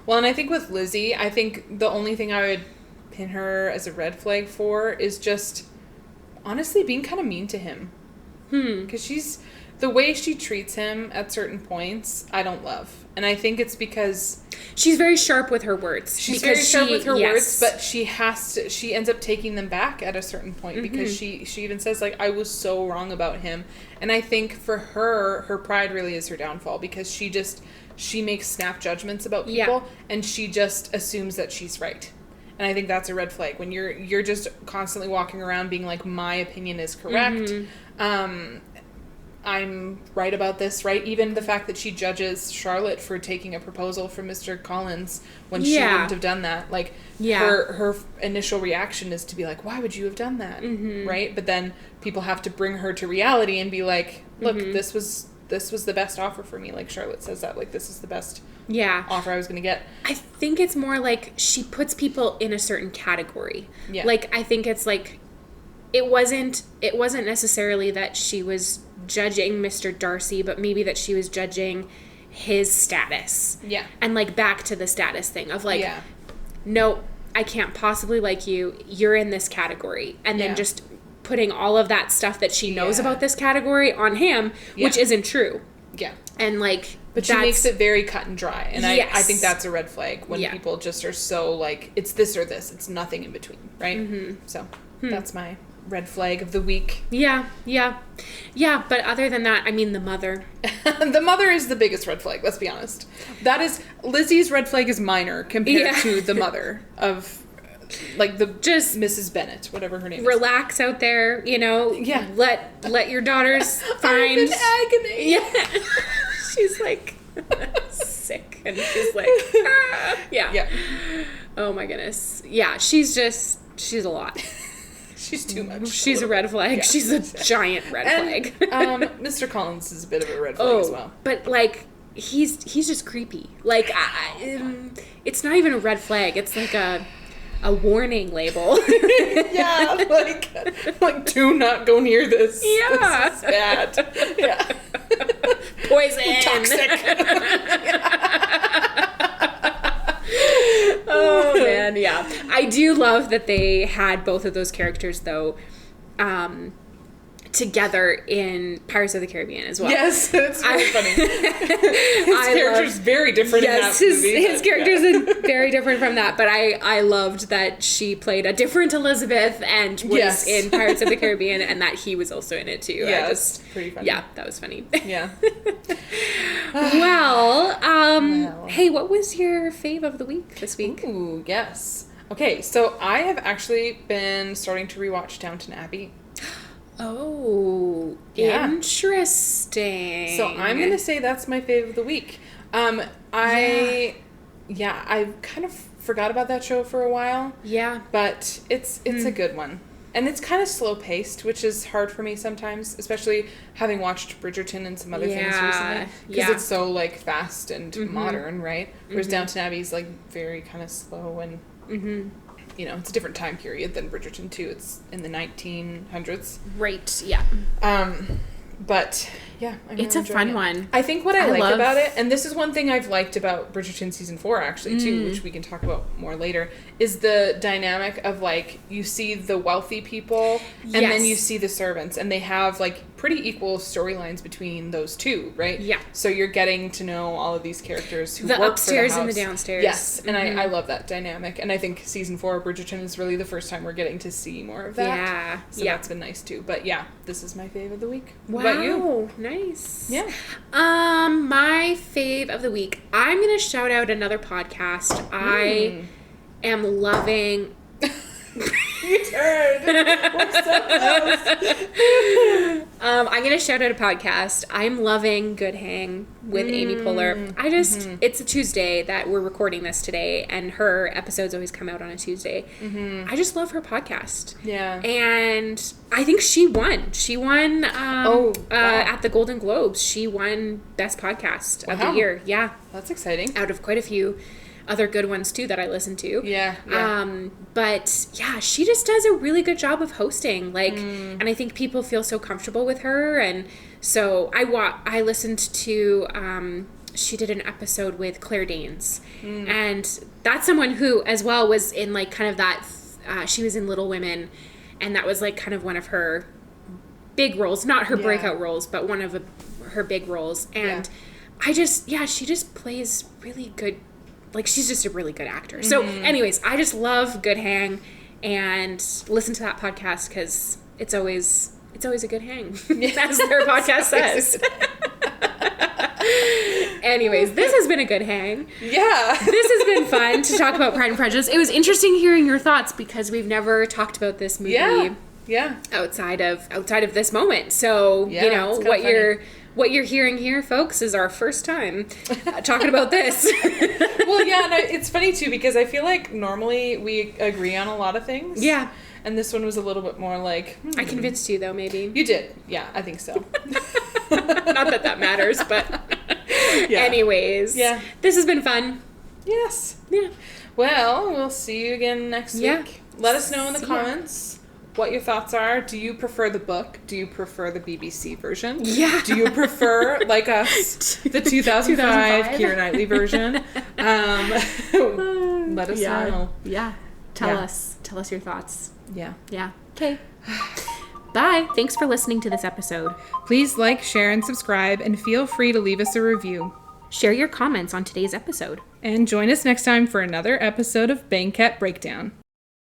B: Well, and I think with Lizzie, I think the only thing I would pin her as a red flag for is just honestly being kind of mean to him. Because the way she treats him at certain points, I don't love. And I think it's because
A: she's very sharp with her words.
B: She's very sharp with her words, but she ends up taking them back at a certain point because she even says, like, I was so wrong about him. And I think for her pride really is her downfall, because she makes snap judgments about people, and she just assumes that she's right. And I think that's a red flag when you're just constantly walking around being like, my opinion is correct. I'm right about this, right? Even the fact that she judges Charlotte for taking a proposal from Mr. Collins when she wouldn't have done that. Like, her initial reaction is to be like, why would you have done that? Right? But then people have to bring her to reality and be like, look, this was the best offer for me. Like, Charlotte says that, like, this is the best offer I was going to get.
A: I think it's more like she puts people in a certain category. Yeah. Like, I think it's like, it wasn't necessarily that she was judging Mr. Darcy, but maybe that she was judging his status. Yeah. And, like, back to the status thing of, like, no, I can't possibly like you. You're in this category. And then just putting all of that stuff that she knows about this category on him, which isn't true. Yeah. And, like,
B: but she makes it very cut and dry. And I think that's a red flag when people just are so, like, it's this or this. It's nothing in between, right? So that's my red flag of the week.
A: Yeah, but other than that, I mean, the mother.
B: The mother is the biggest red flag, let's be honest. That is, Lizzie's red flag is minor compared to the mother of, like, the just Mrs. Bennet, whatever her name is.
A: Relax out there, you know. Yeah. Let your daughters find.
B: I'm in agony.
A: Yeah. She's like sick, and she's like, yeah. Oh my goodness. Yeah, she's a lot.
B: She's too much.
A: She's a red flag. Yeah. She's a giant red flag.
B: Mr. Collins is a bit of a red flag as well.
A: But, like, he's just creepy. Like, it's not even a red flag. It's like a warning label.
B: Yeah, like do not go near this.
A: Yeah.
B: This is bad. Yeah.
A: Poison.
B: Toxic.
A: Oh man, yeah. I do love that they had both of those characters though together in Pirates of the Caribbean as well.
B: Yes, it's really funny. His character's very different in that movie.
A: His character's very different from that, but I loved that she played a different Elizabeth and was in Pirates of the Caribbean, and that he was also in it too.
B: Yeah, it's pretty funny.
A: Yeah, that was funny.
B: Yeah.
A: Well, hey, what was your fave of the week this week?
B: Ooh, yes. Okay, so I have actually been starting to rewatch Downton Abbey.
A: Oh, interesting.
B: So I'm going to say that's my fave of the week. I kind of forgot about that show for a while.
A: Yeah.
B: But it's a good one. And it's kind of slow paced, which is hard for me sometimes, especially having watched Bridgerton and some other things recently. Because it's so, like, fast and modern, right? Whereas Downton Abbey is, like, very kind of slow and, you know, it's a different time period than Bridgerton, too. It's in the 1900s.
A: Right, yeah.
B: But, yeah,
A: it's a fun one.
B: I think what I like about it, and this is one thing I've liked about Bridgerton season 4, actually, too, which we can talk about more later, is the dynamic of, like, you see the wealthy people, and then you see the servants, and they have, like, pretty equal storylines between those two, right?
A: Yeah.
B: So you're getting to know all of these characters who
A: work
B: for the
A: upstairs
B: house.
A: and the downstairs.
B: Yes, and I love that dynamic, and I think season 4 of Bridgerton is really the first time we're getting to see more of that.
A: Yeah.
B: So that's been nice, too. But, yeah, this is my fave of the week.
A: Wow.
B: What about you?
A: Nice.
B: Yeah.
A: My fave of the week. I'm going to shout out another podcast. I am loving...
B: You turned. We're so close.
A: I'm going to shout out a podcast. I'm loving Good Hang with Amy Poehler. I just, it's a Tuesday that we're recording this today, and her episodes always come out on a Tuesday. I just love her podcast.
B: Yeah.
A: And I think she won. She won at the Golden Globes. She won Best Podcast of the Year. Yeah.
B: That's exciting.
A: Out of quite a few other good ones too that I listen to.
B: Yeah.
A: But yeah, she just does a really good job of hosting. Like, and I think people feel so comfortable with her. And so I listened to, she did an episode with Claire Danes, and that's someone who as well was in like kind of that, she was in Little Women, and that was like kind of one of her big roles, not her breakout roles, but one of her big roles. And she just plays really good. Like, she's just a really good actor. So, anyways, I just love Good Hang and listen to that podcast because it's always a good hang, as their podcast says. Anyways, this has been a good hang. Yeah. This has been fun to talk about Pride and Prejudice. It was interesting hearing your thoughts because we've never talked about this movie outside of this moment. So, you know, what you're hearing here, folks, is our first time talking about this.
B: Well, yeah, no, it's funny, too, because I feel like normally we agree on a lot of things.
A: Yeah.
B: And this one was a little bit more like...
A: I convinced you, though, maybe.
B: You did. Yeah, I think so.
A: Not that matters, but... Anyways. Yeah. This has been fun.
B: Yes.
A: Yeah.
B: Well, we'll see you again next week. Let us know in the comments what your thoughts are. Do you prefer the book? Do you prefer the BBC version?
A: Yeah.
B: Do you prefer, like us, the 2005 Keira Knightley version? Let us know.
A: Yeah. Tell us your thoughts.
B: Yeah.
A: Yeah. Okay. Bye. Thanks for listening to this episode.
B: Please like, share, and subscribe, and feel free to leave us a review.
A: Share your comments on today's episode.
B: And join us next time for another episode of Banquet Breakdown.